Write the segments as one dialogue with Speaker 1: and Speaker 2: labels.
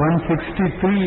Speaker 1: 163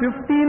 Speaker 1: 15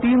Speaker 1: 3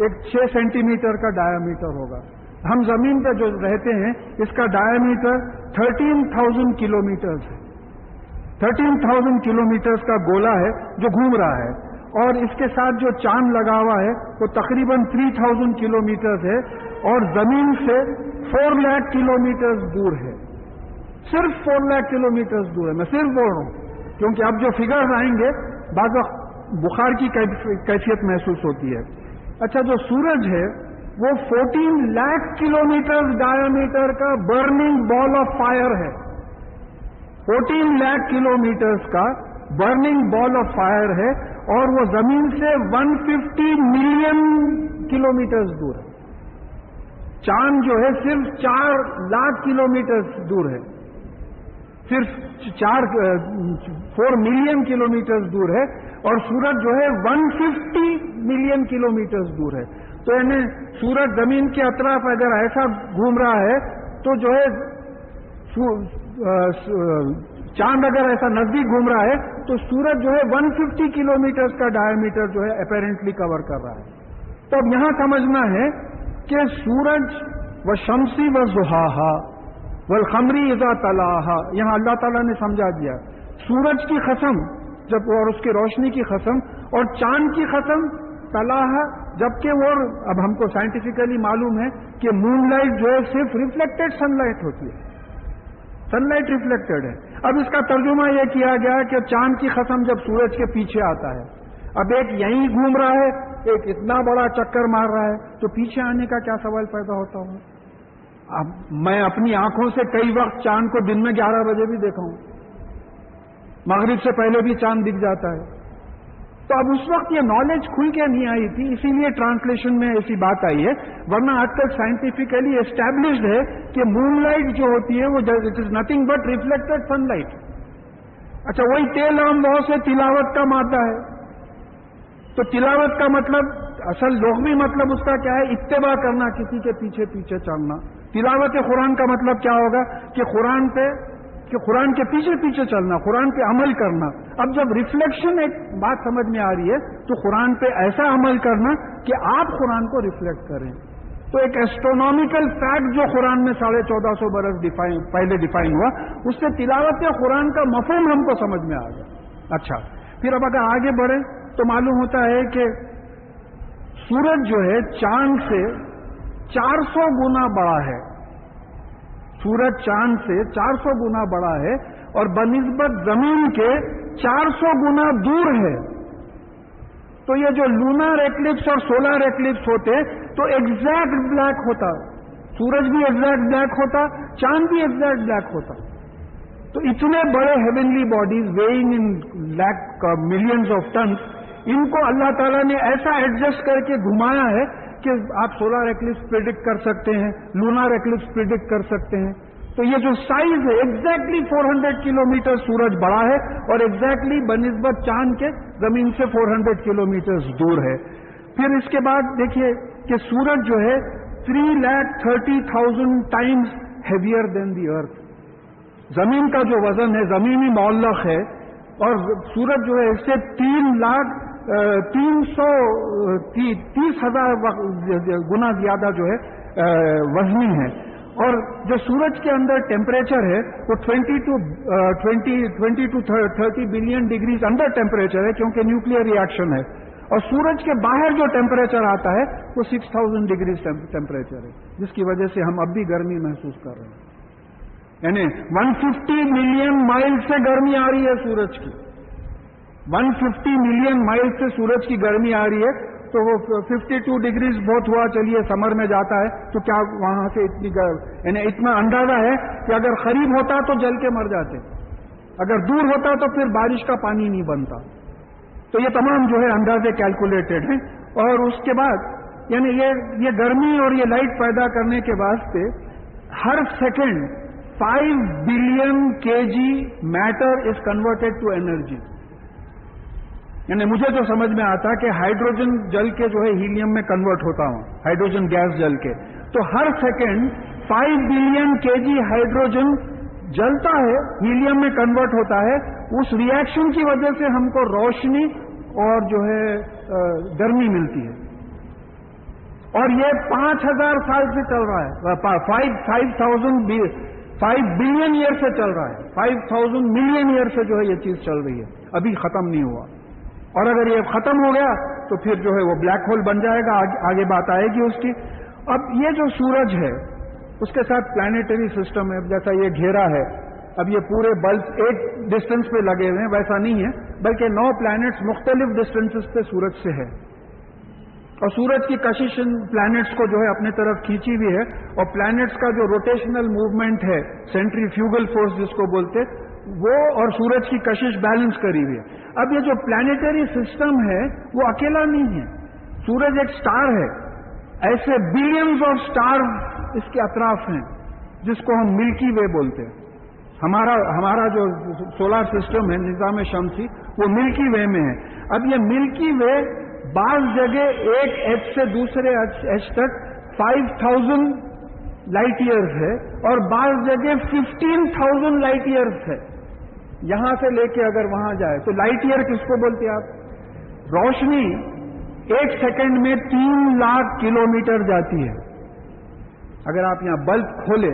Speaker 1: ایک 6 centi metre کا ڈایامیٹر ہوگا. ہم زمین پہ جو رہتے ہیں اس کا ڈایامیٹر 13,000 کلومیٹر ہے. 13,000 کلومیٹر کا گولا ہے جو گھوم رہا ہے, اور اس کے ساتھ جو چاند لگا ہوا ہے وہ تقریباً 3,000 کلومیٹر ہے, اور زمین سے 4 لاکھ کلومیٹر دور ہے. صرف 4 لاکھ کلومیٹر دور ہے. میں صرف بول رہا ہوں کیونکہ اب جو فگرز آئیں گے بعض وقت بخار کی کیفیت محسوس ہوتی ہے. اچھا, جو سورج ہے وہ 14 لاکھ کلومیٹر ڈایامیٹر کا برننگ بال آف فائر ہے. 14 لاکھ کلومیٹر کا برننگ بال آف فائر ہے, اور وہ زمین سے 150 ملین کلومیٹر دور ہے. چاند جو ہے صرف 4 لاکھ کلومیٹر دور ہے, صرف 4 ملین کلومیٹر دور ہے, اور سورج جو ہے 150 ملین کلومیٹر دور ہے. تو یعنی سورج زمین کے اطراف اگر ایسا گھوم رہا ہے تو جو ہے چاند اگر ایسا نزدیک گھوم رہا ہے تو سورج جو ہے 150 کلومیٹر کا ڈایامیٹر جو ہے اپیرنٹلی کور کر رہا ہے. تو اب یہاں سمجھنا ہے کہ سورج و شمسی و ضحاہا والقمری اذا تلاہا, یہاں اللہ تعالیٰ نے سمجھا دیا سورج کی قسم جب, اور اس کی روشنی کی قسم, اور چاند کی قسم تلاہا, جبکہ وہ اب ہم کو سائنٹیفکلی معلوم ہے کہ مون لائٹ جو ہے صرف ریفلیکٹڈ سن لائٹ ہوتی ہے, سن لائٹ ریفلیکٹڈ ہے. اب اس کا ترجمہ یہ کیا گیا کہ چاند کی قسم جب سورج کے پیچھے آتا ہے, اب ایک یہیں گھوم رہا ہے, ایک اتنا بڑا چکر مار رہا ہے, تو پیچھے آنے کا کیا سوال پیدا ہوتا ہوں. اب میں اپنی آنکھوں سے کئی وقت چاند کو دن میں 11 بجے بھی دیکھا ہوں, مغرب سے پہلے بھی چاند دکھ جاتا ہے. تو اب اس وقت یہ نالج کھل کے نہیں آئی تھی, اسی لیے ٹرانسلیشن میں ایسی بات آئی ہے, ورنہ آج تک سائنٹیفکلی اسٹیبلشڈ ہے کہ مون لائٹ جو ہوتی ہے وہ it is nothing but reflected sunlight. اچھا, وہی تیل عام بہو سے تلاوت کا مادہ ہے. تو تلاوت کا مطلب, اصل لغوی مطلب اس کا کیا ہے, اتباع کرنا, کسی کے پیچھے پیچھے چلنا. تلاوت قرآن کا مطلب کیا ہوگا کہ قرآن کے پیچھے پیچھے چلنا, قرآن پہ عمل کرنا. اب جب ریفلیکشن ایک بات سمجھ میں آ رہی ہے تو قرآن پہ ایسا عمل کرنا کہ آپ قرآن کو ریفلیکٹ کریں. تو ایک ایسٹرونومیکل فیکٹ جو قرآن میں 1450 برس پہلے ڈیفائن ہوا, اس سے تلاوت قرآن کا مفہوم ہم کو سمجھ میں آ گیا. اچھا, پھر اب اگر آگے بڑھیں تو معلوم ہوتا ہے کہ سورج جو ہے چاند سے 400 گنا بڑا ہے. سورج چاند سے 400 گنا بڑا ہے اور بنسبت زمین کے 400 گنا دور ہے. تو یہ جو لونر ایکلپس اور سولر ایکلپس ہوتے تو ایگزیکٹ بلیک ہوتا, سورج بھی ایگزیکٹ بلیک ہوتا, چاند بھی ایگزیکٹ بلیک ہوتا. تو اتنے بڑے heavenly bodies weighing in millions of tons, ان کو اللہ تعالیٰ نے ایسا ایڈجسٹ کر کے گھمایا ہے کہ آپ سولر ایکلپس پریڈکٹ کر سکتے ہیں, لونر ایکلپس پریڈکٹ کر سکتے ہیں. تو یہ جو سائز ہے ایگزیکٹلی 400 کلومیٹر سورج بڑا ہے, اور ایگزیکٹلی بنسبت چاند کے زمین سے 400 کلومیٹر دور ہے. پھر اس کے بعد دیکھیے کہ سورج جو ہے 3,30,000 ٹائمز ہیویئر دین دی ارتھ. زمین کا جو وزن ہے زمینی معلق ہے, اور سورج جو ہے اس سے 3,30,000 گنا زیادہ جو ہے وزنی ہے. اور جو سورج کے اندر ٹیمپریچر ہے وہ 20 to 30 billion degrees under temperature ہے, کیونکہ نیوکلیئر ری ایکشن ہے. اور سورج کے باہر جو ٹیمپریچر آتا ہے وہ 6,000 ڈگریز ٹیمپریچر ہے, جس کی وجہ سے ہم اب بھی گرمی محسوس کر رہے ہیں. یعنی 150 ملین مائل سے گرمی آ رہی ہے سورج کی, 150 ملین مائل سے سورج کی گرمی آ رہی ہے. تو وہ 52 ڈگریز بہت ہوا, چلیے سمر میں جاتا ہے تو کیا وہاں سے یعنی اتنا اندازہ ہے کہ اگر قریب ہوتا تو جل کے مر جاتے, اگر دور ہوتا تو پھر بارش کا پانی نہیں بنتا. تو یہ تمام جو ہے اندازے کیلکولیٹڈ ہیں. اور اس کے بعد یعنی یہ گرمی اور یہ لائٹ پیدا کرنے کے واسطے ہر second 5 billion kg matter is converted to energy. یعنی مجھے جو سمجھ میں آتا کہ ہائیڈروجن جل کے جو ہے ہیلیم میں کنورٹ ہوتا ہوں, ہائیڈروجن گیس جل کے, تو ہر سیکنڈ 5 بلین kg ہائیڈروجن جلتا ہے, ہیلیم میں کنورٹ ہوتا ہے. اس ری ایکشن کی وجہ سے ہم کو روشنی اور جو ہے گرمی ملتی ہے. اور یہ 5000 سال سے چل رہا ہے, 5 بلین ایئر سے چل رہا ہے, 5000 ملین ایئر سے جو ہے یہ چیز چل رہی ہے, ابھی ختم نہیں ہوا. اور اگر یہ ختم ہو گیا تو پھر جو ہے وہ بلیک ہول بن جائے گا, آگے بات آئے گی اس کی. اب یہ جو سورج ہے اس کے ساتھ پلانیٹری سسٹم ہے, جیسا یہ گھیرا ہے, اب یہ پورے بلب ایک ڈسٹینس پہ لگے ہوئے ہیں, ویسا نہیں ہے, بلکہ 9 پلانٹس مختلف ڈسٹینسز پہ سورج سے ہے, اور سورج کی کشش پلانٹس کو جو ہے اپنے طرف کھینچی ہوئی ہے, اور پلانٹس کا جو روٹیشنل موومنٹ ہے, سینٹریفیوگل فورس جس کو بولتے, وہ اور سورج کی کشش بیلنس کری ہوئی ہے. اب یہ جو پلانیٹری سسٹم ہے وہ اکیلا نہیں ہے, سورج ایک سٹار ہے, ایسے بلینز آف سٹار اس کے اطراف ہیں جس کو ہم ملکی وے بولتے ہیں. ہمارا جو سولار سسٹم ہے, نظام شمسی, وہ ملکی وے میں ہے. اب یہ ملکی وے بعض جگہ ایک ایج سے دوسرے ایج تک 5000 لائٹ ایئرز ہے, اور بعض جگہ 15000 لائٹ ایئرز ہے. یہاں سے لے کے اگر وہاں جائے تو لائٹ ایئر کس کو بولتے ہیں آپ؟ روشنی 1 سیکنڈ میں 3 لاکھ کلومیٹر جاتی ہے. اگر آپ یہاں بلب کھولے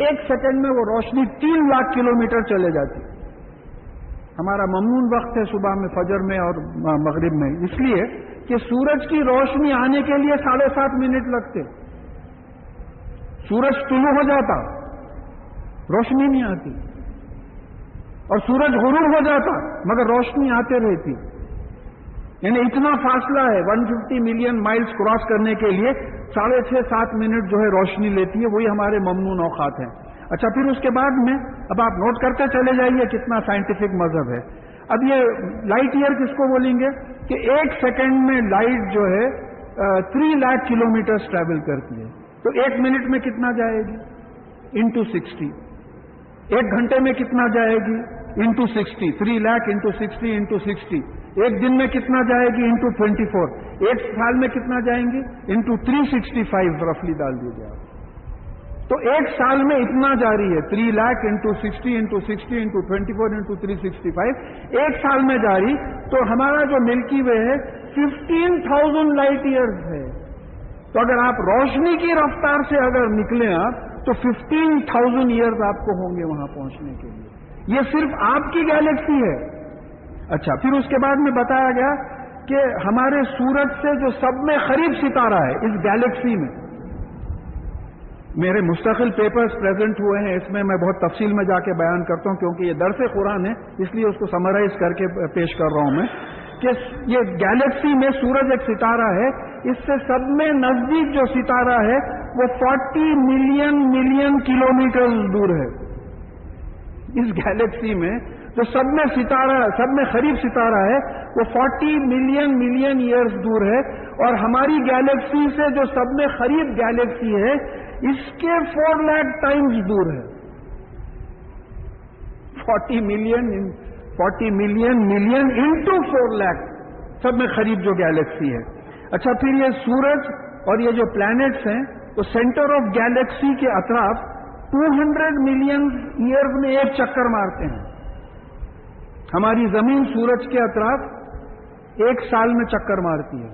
Speaker 1: 1 سیکنڈ میں وہ روشنی 3 لاکھ کلومیٹر چلے جاتی. ہمارا ممنون وقت ہے صبح میں, فجر میں اور مغرب میں, اس لیے کہ سورج کی روشنی آنے کے لیے 7.5 منٹ لگتے. سورج طلوع ہو جاتا, روشنی نہیں آتی, اور سورج غروب ہو جاتا مگر روشنی آتے رہتی. یعنی اتنا فاصلہ ہے, 150 ملین مائلز کراس کرنے کے لیے 6.5-7 منٹ جو ہے روشنی لیتی ہے. وہی ہمارے ممنون اوقات ہیں. اچھا, پھر اس کے بعد میں اب آپ نوٹ کرتے چلے جائیے کتنا سائنٹیفک مذہب ہے. اب یہ لائٹ ایئر کس کو بولیں گے کہ 1 سیکنڈ میں لائٹ جو ہے 3 لاکھ کلومیٹر ٹریول کرتی ہے. تو 1 منٹ میں کتنا جائے گی؟ انٹو 60. 1 گھنٹے میں کتنا جائے گی؟ انٹو 60. 3 lakh into 60 into 60. 1 دن میں کتنا جائے گی؟ انٹو 24. 1 سال میں کتنا جائیں گی؟ انٹو 365 رفلی ڈال دیجیے آپ. تو 1 سال میں اتنا جاری ہے, 3 lakh into 60 into 60 into 24 into 365. 1 سال میں جاری. تو ہمارا جو ملکی وے ہے 15,000 لائٹ ایئرز ہے. تو اگر آپ روشنی کی رفتار سے اگر نکلیں آپ تو 15,000 ایئرز آپ کو ہوں گے وہاں پہنچنے کے لیے. یہ صرف آپ کی گیلیکسی ہے. اچھا, پھر اس کے بعد میں بتایا گیا کہ ہمارے سورج سے جو سب میں قریب ستارہ ہے اس گیلیکسی میں, میرے مستقل پیپرز پریزنٹ ہوئے ہیں, اس میں میں بہت تفصیل میں جا کے بیان کرتا ہوں کیونکہ یہ درس قرآن ہے, اس لیے اس کو سمرائز کر کے پیش کر رہا ہوں میں کہ یہ گیلیکسی میں سورج ایک ستارہ ہے. اس سے سب میں نزدیک جو ستارہ ہے وہ 40 ملین کلومیٹر دور ہے. اس گیلیکسی میں جو سب میں ستارہ, سب میں قریب ستارہ ہے وہ 40 ملین ایئرز دور ہے, اور ہماری گیلیکسی سے جو سب میں قریب گیلیکسی ہے اس کے 4 لاکھ ٹائمز دور ہے. 40 ملین انٹو 4 لاکھ سب میں قریب جو گیلیکسی ہے. اچھا, پھر یہ سورج اور یہ جو پلانٹس ہیں وہ سینٹر آف گیلیکسی کے اطراف 200 ملین ایئرز میں ایک چکر مارتے ہیں. ہماری زمین سورج کے اطراف 1 سال میں چکر مارتی ہے.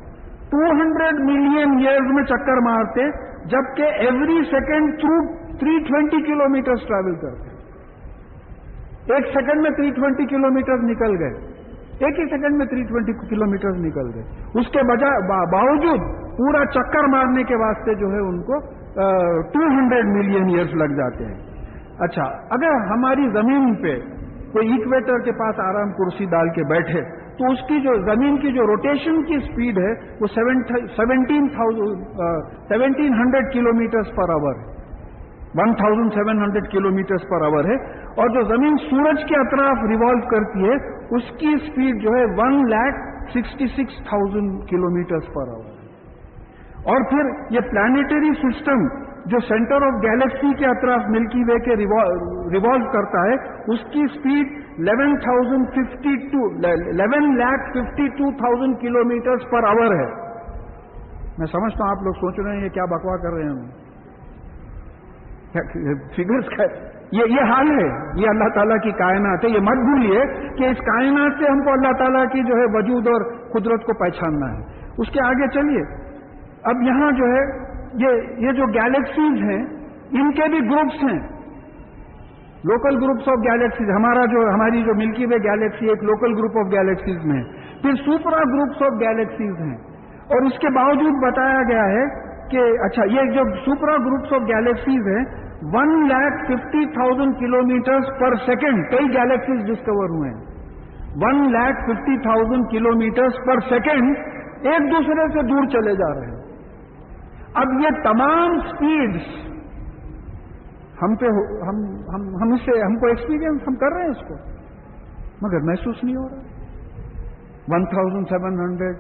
Speaker 1: 200 ملین ایئرز میں چکر مارتے, جبکہ every second through 320 kilometre travel کرتے. 1 سیکنڈ میں 320 کلومیٹر نکل گئے, ایک ہی سیکنڈ میں 320 کلومیٹر نکل گئے. اس کے باوجود پورا چکر مارنے کے واسطے جو ہے ان کو 200 ملین ایئرز لگ جاتے ہیں. اچھا, اگر ہماری زمین پہ کوئی ایکویٹر کے پاس آرام کرسی ڈال کے بیٹھے تو اس کی جو زمین کی جو روٹیشن کی سپیڈ ہے وہ 1700 کلومیٹر پر آور ہے, 1700 کلومیٹر پر آور ہے. اور جو زمین سورج کے اطراف ریوالو کرتی ہے اس کی سپیڈ جو ہے 1,66,000 کلومیٹر پر آور ہے. اور پھر یہ پلانیٹری سسٹم جو سینٹر آف گیلیکسی کے اطراف ملکی وے کے ریوالو کرتا ہے اس کی سپیڈ 11,52,000 کلومیٹر پر آور ہے. میں سمجھتا ہوں آپ لوگ سوچ رہے ہیں یہ کیا بکوا کر رہے ہیں, فگرز کا یہ حال ہے. یہ اللہ تعالیٰ کی کائنات ہے. یہ مت بھولیے کہ اس کائنات سے ہم کو اللہ تعالیٰ کی جو ہے وجود اور قدرت کو پہچاننا ہے. اس کے آگے چلیے, اب یہاں جو ہے یہ جو گیلیکسیز ہیں ان کے بھی گروپس ہیں، لوکل گروپس آف گیلیکسیز. ہماری جو ملکی وے گیلیکسی ایک لوکل گروپ آف گیلیکسیز میں ہے. پھر سپرا گروپس آف گیلیکسیز ہیں، اور اس کے باوجود بتایا گیا ہے کہ اچھا یہ جو سپرا گروپس آف گیلیکسیز ہیں 1,50,000 کلومیٹر پر سیکنڈ کئی گیلیکسیز ڈسکور ہوئے ہیں. 1,50,000 کلومیٹر پر سیکنڈ ایک دوسرے سے دور چلے جا رہے ہیں. اب یہ تمام سپیڈز ہم کو ایکسپیرینس ہم کر رہے ہیں اس کو، مگر محسوس نہیں ہو رہا. 1,700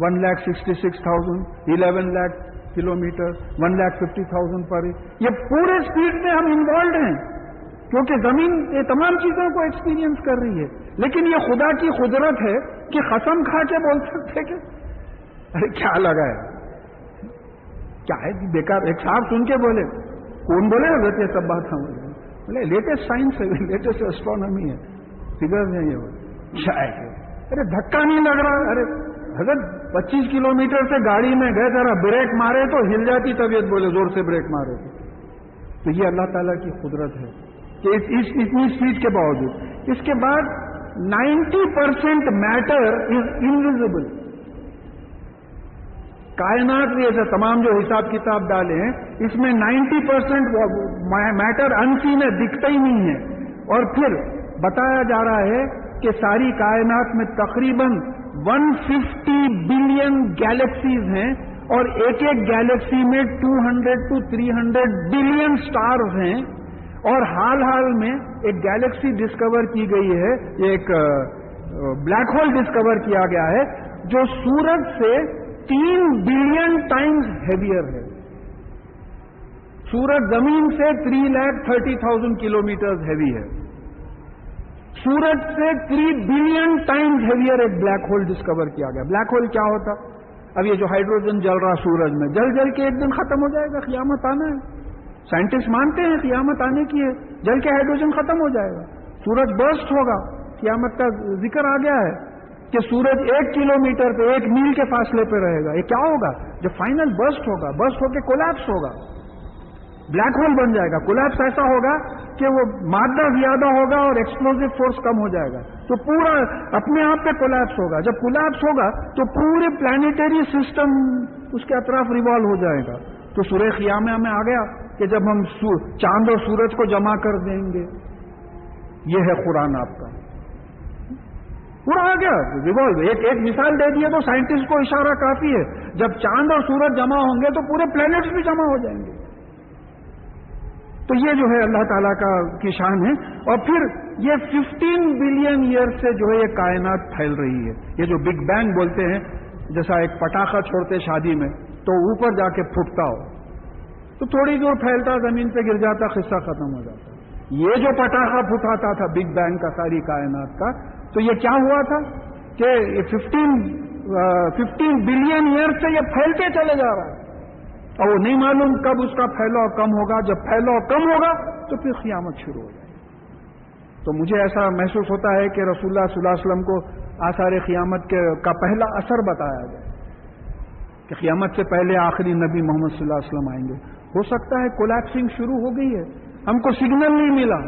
Speaker 1: 1,66,000 11 لاکھ کلومیٹر 1,50,000 پر یہ پورے اسپیڈ میں ہم انوالوڈ ہیں، کیونکہ زمین یہ تمام چیزوں کو ایکسپیرینس کر رہی ہے. لیکن یہ خدا کی قدرت ہے کہ قسم کھا کے بول سکتے کہ ارے کیا لگا ہے، کیا ہے بیکار. ایک صاحب سن کے بولے، کون بولے حضرت یہ سب بات سمجھ بولے لیٹسٹ سائنس ہے، لیٹسٹ ایسٹرونومی ہے، فگرز ہیں یہ کیا ہے. ارے دھکا نہیں لگ رہا. ارے حضرت 25 کلومیٹر سے گاڑی میں گئے، ذرا بریک مارے تو ہل جاتی طبیعت، بولے زور سے بریک مارے تو یہ اللہ تعالیٰ کی قدرت ہے کہ اتنی اسپیڈ کے باوجود. اس کے بعد 90% میٹر از انویزیبل. کائنات میں ایسے تمام جو حساب کتاب ڈالے ہیں اس میں 90% میٹر انسین ہے، دکھتا ہی نہیں ہے. اور پھر بتایا جا رہا ہے کہ ساری کائنات میں تقریباً 150 بلین گیلیکسیز ہیں، اور ایک ایک گیلیکسی میں 200 to 300 بلین سٹارز ہیں. اور حال میں ایک گیلیکسی ڈسکور کی گئی ہے، ایک بلیک ہول ڈسکور کیا گیا ہے جو سورج سے 3 بلین ٹائمز ہیویئر ہے. سورج زمین سے 3,30,000 کلومیٹر ہیوی ہے. سورج سے 3 بلین ٹائمز ہیویئر ایک بلیک ہول ڈسکور کیا گیا. بلیک ہول کیا ہوتا؟ اب یہ جو ہائیڈروجن جل رہا سورج میں، جل کے ایک دن ختم ہو جائے گا، قیامت آنا ہے. سائنٹسٹ مانتے ہیں قیامت آنے کی ہے، جل کے ہائیڈروجن ختم ہو جائے گا، سورج برسٹ ہوگا. قیامت کا ذکر آ گیا ہے کہ سورج 1 کلومیٹر پہ 1 میل کے فاصلے پہ رہے گا. یہ کیا ہوگا؟ جب فائنل برسٹ ہوگا، برسٹ ہو کے کولیپس ہوگا، بلیک ہول بن جائے گا. کولیپس ایسا ہوگا کہ وہ مادہ زیادہ ہوگا اور ایکسپلوزو فورس کم ہو جائے گا، تو پورا اپنے آپ پہ کولیپس ہوگا. جب کولیپس ہوگا تو پورے پلانیٹری سسٹم اس کے اطراف ریوالو ہو جائے گا. تو سورہ قیامہ میں آ گیا کہ جب ہم چاند اور سورج کو جمع کر دیں گے. یہ ہے قرآن آپ کا پورا آ گیا ریوالو. ایک مثال دے دیے تو سائنٹسٹ کو اشارہ کافی ہے. جب چاند اور سورج جمع ہوں گے تو پورے پلانٹس بھی جمع ہو جائیں گے. تو یہ جو ہے اللہ تعالیٰ کی شان ہے. اور پھر یہ 15 بلین ایئر سے جو ہے یہ کائنات پھیل رہی ہے. یہ جو بگ بینگ بولتے ہیں، جیسا ایک پٹاخہ چھوڑتے شادی میں تو اوپر جا کے پھٹتا ہو تو تھوڑی دور پھیلتا، زمین پہ گر جاتا، قصہ ختم ہو جاتا. یہ جو پٹاخہ پھٹاتا تھا بگ بینگ کا ساری کائنات کا، تو یہ کیا ہوا تھا کہ 15 بلین ایئر سے یہ پھیلتے چلے جا رہا ہے، اور وہ نہیں معلوم کب اس کا پھیلاؤ کم ہوگا. جب پھیلاؤ کم ہوگا تو پھر قیامت شروع ہو جائے گی. تو مجھے ایسا محسوس ہوتا ہے کہ رسول اللہ صلی اللہ علیہ وسلم کو آثار قیامت کا پہلا اثر بتایا گیا کہ قیامت سے پہلے آخری نبی محمد صلی اللہ علیہ وسلم آئیں گے. ہو سکتا ہے کولیپسنگ شروع ہو گئی ہے، ہم کو سگنل نہیں ملا،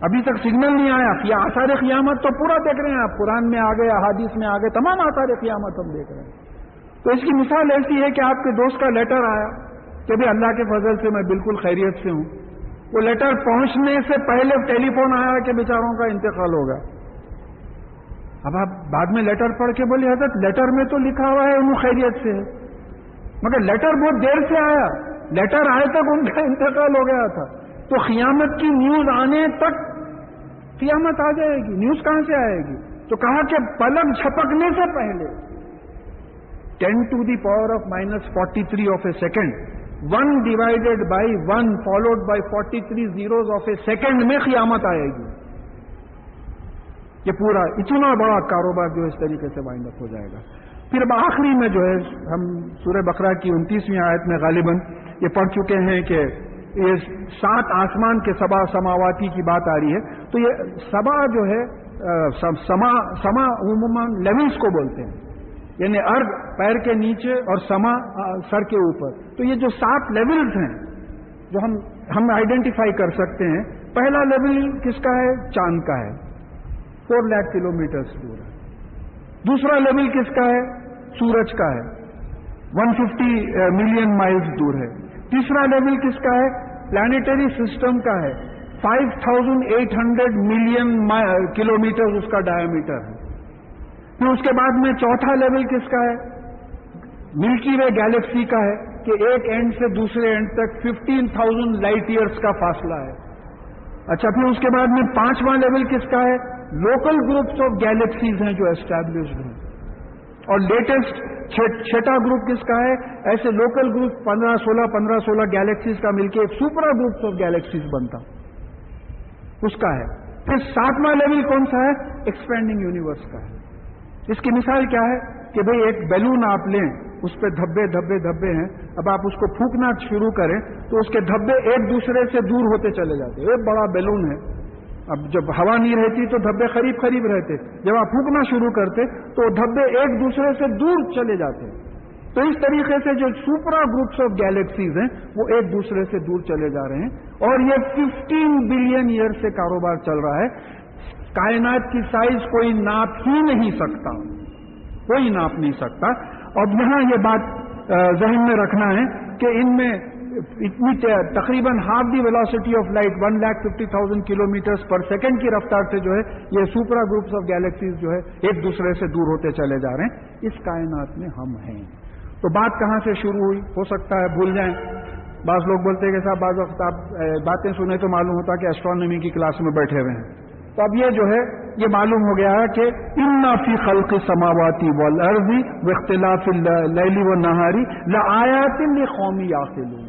Speaker 1: ابھی تک سگنل نہیں آیا. آثار قیامت تو پورا دیکھ رہے ہیں آپ، قرآن میں آ گئے، احادیث میں آ گئے، تمام آثار قیامت ہم دیکھ رہے ہیں. تو اس کی مثال ایسی ہے کہ آپ کے دوست کا لیٹر آیا کہ بھی اللہ کے فضل سے میں بالکل خیریت سے ہوں. وہ لیٹر پہنچنے سے پہلے ٹیلی فون آیا کہ بیچاروں کا انتقال ہوگا. اب آپ بعد میں لیٹر پڑھ کے بولے حضرت لیٹر میں تو لکھا ہوا ہے انہوں خیریت سے ہے، مگر لیٹر بہت دیر سے آیا، لیٹر آئے تک ان کا انتقال ہو گیا تھا. تو قیامت کی نیوز آنے تک قیامت آ جائے گی. نیوز کہاں سے آئے گی؟ تو کہا کہ پلک جھپکنے سے پہلے 10 to the power of -43 of a second, 1 divided by 1 followed by 43 zeros of a second میں قیامت آئے گی. یہ پورا اتنا بڑا کاروبار جو اس طریقے سے وائنڈ اپ ہو جائے گا. پھر آخری میں جو ہے ہم سورہ بقرہ کی 29ویں آیت میں غالباً یہ پڑھ چکے ہیں کہ یہ 7 آسمان کے 7 سماواتی کی بات آ رہی ہے. تو یہ 7 جو ہے سما عموماً لیولز کو بولتے ہیں. یعنی ارض پیر کے نیچے اور سما سر کے اوپر. تو یہ جو 7 لیولز ہیں جو ہم آئیڈینٹیفائی کر سکتے ہیں. پہلا لیول کس کا ہے؟ چاند کا ہے, 4 لاکھ کلومیٹرز دور ہے. دوسرا لیول کس کا ہے؟ سورج کا ہے, 150 ملین مائلز دور ہے. تیسرا لیول کس کا ہے؟ پلانیٹری سسٹم کا ہے, 5800 ملین کلومیٹر اس کا ڈایامیٹر ہے. پھر اس کے بعد میں چوتھا لیول کس کا ہے؟ ملکی وے گیلیکسی کا ہے کہ ایک اینڈ سے دوسرے اینڈ تک 15,000 لائٹ ایئرس کا فاصلہ ہے. اچھا, پھر اس کے بعد میں پانچواں لیول کس کا ہے؟ لوکل گروپس آف گیلیکسیز ہیں جو اسٹیبلشڈ ہیں. اور لیٹسٹ چھٹا گروپ کس کا ہے؟ ایسے لوکل گروپ 15-16 گیلیکسیز کا مل کے ایک سپرا گروپس آف گیلیکسیز بنتا, اس کا ہے. پھر 7واں لیول کون سا ہے؟ ایکسپینڈنگ یونیورس کا ہے. اس کی مثال کیا ہے کہ بھئی ایک بیلون آپ لیں, اس پہ دھبے ہیں. اب آپ اس کو پھونکنا شروع کریں تو اس کے دھبے ایک دوسرے سے دور ہوتے چلے جاتے. ایک بڑا بیلون ہے, اب جب ہوا نہیں رہتی تو دھبے قریب رہتے, جب آپ پھونکنا شروع کرتے تو دھبے ایک دوسرے سے دور چلے جاتے. تو اس طریقے سے جو سپرا گروپس آف گیلیکسیز ہیں وہ ایک دوسرے سے دور چلے جا رہے ہیں. اور یہ 15 بلین ایئر سے کاروبار چل رہا ہے. کائنات کی سائز کوئی ناپ ہی نہیں سکتا, کوئی ناپ نہیں سکتا. اور یہاں یہ بات ذہن میں رکھنا ہے کہ ان میں اتنی تقریباً half the velocity of light 1,50,000 kilometres per second کی رفتار سے جو ہے یہ سپرا گروپس آف گیلیکسیز جو ہے ایک دوسرے سے دور ہوتے چلے جا رہے ہیں. اس کائنات میں ہم ہیں. تو بات کہاں سے شروع ہوئی ہو سکتا ہے بھول جائیں. بعض لوگ بولتے ہیں کہ صاحب بعض وقت آپ باتیں سنیں تو معلوم ہوتا کہ ایسٹرونومی کی کلاس میں بیٹھے ہوئے ہیں. تو اب یہ جو ہے یہ معلوم ہو گیا ہے کہ اِنَّ فِي خَلْقِ السَّمَاوَاتِ وَالْأَرْضِ وَاخْتِلَافِ اللَّيْلِ وَالنَّهَارِ لَآيَاتٍ لِقَوْمٍ يَعْقِلُونَ.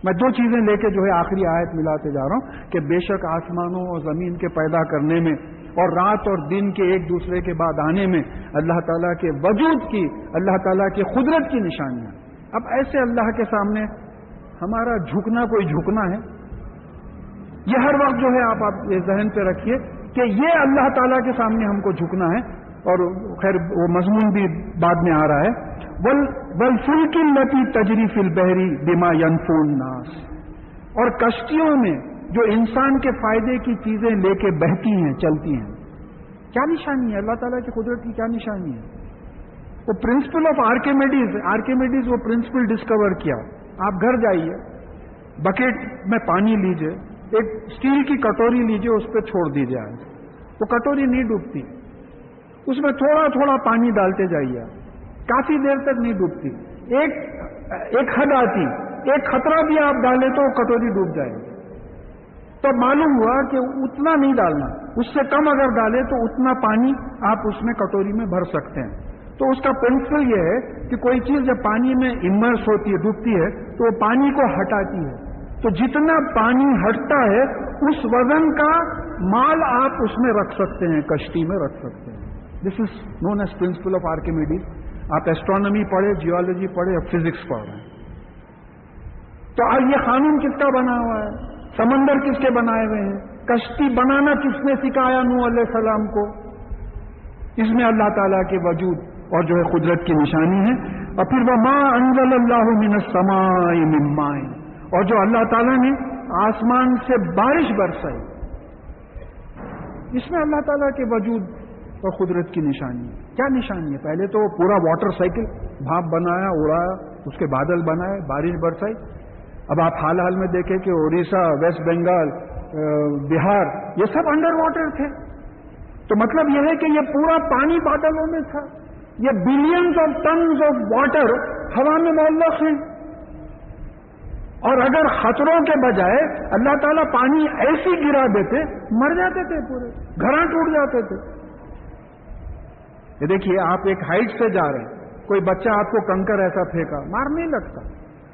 Speaker 1: میں 2 چیزیں لے کے جو ہے آخری آیت ملاتے جا رہا ہوں کہ بے شک آسمانوں اور زمین کے پیدا کرنے میں اور رات اور دن کے ایک دوسرے کے بعد آنے میں اللہ تعالیٰ کے وجود کی, اللہ تعالیٰ کی قدرت کی نشانیاں. اب ایسے اللہ کے سامنے ہمارا جھکنا کوئی جھکنا ہے؟ یہ ہر وقت جو ہے آپ یہ ذہن پہ رکھیے کہ یہ اللہ تعالیٰ کے سامنے ہم کو جھکنا ہے. اور خیر وہ مضمون بھی بعد میں آ رہا ہے. وَالْفُلْكِ الَّتِي تَجْرِي فِي الْبَحْرِ بِمَا يَنْفُعُ النَّاسَ. اور کشتیوں میں جو انسان کے فائدے کی چیزیں لے کے بہتی ہیں, چلتی ہیں. کیا نشانی ہے اللہ تعالیٰ کی قدرت کی؟ کیا نشانی ہے؟ وہ پرنسپل آف آرکیمیڈیز وہ پرنسپل ڈسکور کیا. آپ گھر جائیے, بکیٹ میں پانی لیجئے, ایک اسٹیل کی کٹوری لیجئے, اس پہ چھوڑ دیجئے. وہ کٹوری نہیں ڈوبتی, اس میں تھوڑا تھوڑا پانی ڈالتے جائیے, کافی دیر تک نہیں ڈوبتی. ایک حد آتی, ایک خطرہ بھی آپ ڈالیں تو وہ کٹوری ڈوب جائے گی. تو معلوم ہوا کہ اتنا نہیں ڈالنا, اس سے کم اگر ڈالیں تو اتنا پانی آپ اس میں کٹوری میں بھر سکتے ہیں. تو اس کا پرنسپل یہ ہے کہ کوئی چیز جب پانی میں امرس ہوتی ہے, ڈوبتی ہے, تو وہ پانی کو ہٹاتی ہے. تو جتنا پانی ہٹتا ہے اس وزن کا مال آپ اس میں رکھ سکتے ہیں, کشتی میں رکھ سکتے ہیں. This is known as principle of Archimedes. آپ ایسٹرونومی پڑھے, جیولوجی پڑھے, اور فزکس پڑھ رہے ہیں. تو اب یہ قانون کس کا بنا ہوا ہے؟ سمندر کس کے بنائے ہوئے ہیں؟ کشتی بنانا کس نے سکھایا نوح علیہ السلام کو؟ اس میں اللہ تعالیٰ کے وجود اور جو ہے قدرت کی نشانی ہے. اور پھر وَمَا أَنزَلَ اللَّهُ مِنَ السَّمَاءِ مِن مَّاءٍ, اور جو اللہ تعالیٰ نے آسمان سے بارش برسائی, اس میں اللہ تعالیٰ کے وجود اور قدرت کی نشانی ہے. کیا نشانی ہے؟ پہلے تو پورا واٹر سائیکل, بھاپ بنایا, اڑایا, اس کے بادل بنائے, بارش برسائی. اب آپ حال میں دیکھیں کہ اڑیسہ, ویسٹ بنگال, بہار, یہ سب انڈر واٹر تھے. تو مطلب یہ ہے کہ یہ پورا پانی بادلوں میں تھا. یہ billions of tons of water ہوا میں معلق ہیں. اور اگر خطروں کے بجائے اللہ تعالیٰ پانی ایسی گرا دیتے, مر جاتے تھے, پورے گھراں ٹوٹ جاتے تھے. یہ دیکھیے آپ ایک ہائٹ سے جا رہے ہیں, کوئی بچہ آپ کو کنکر ایسا پھینکا, مار نہیں لگتا.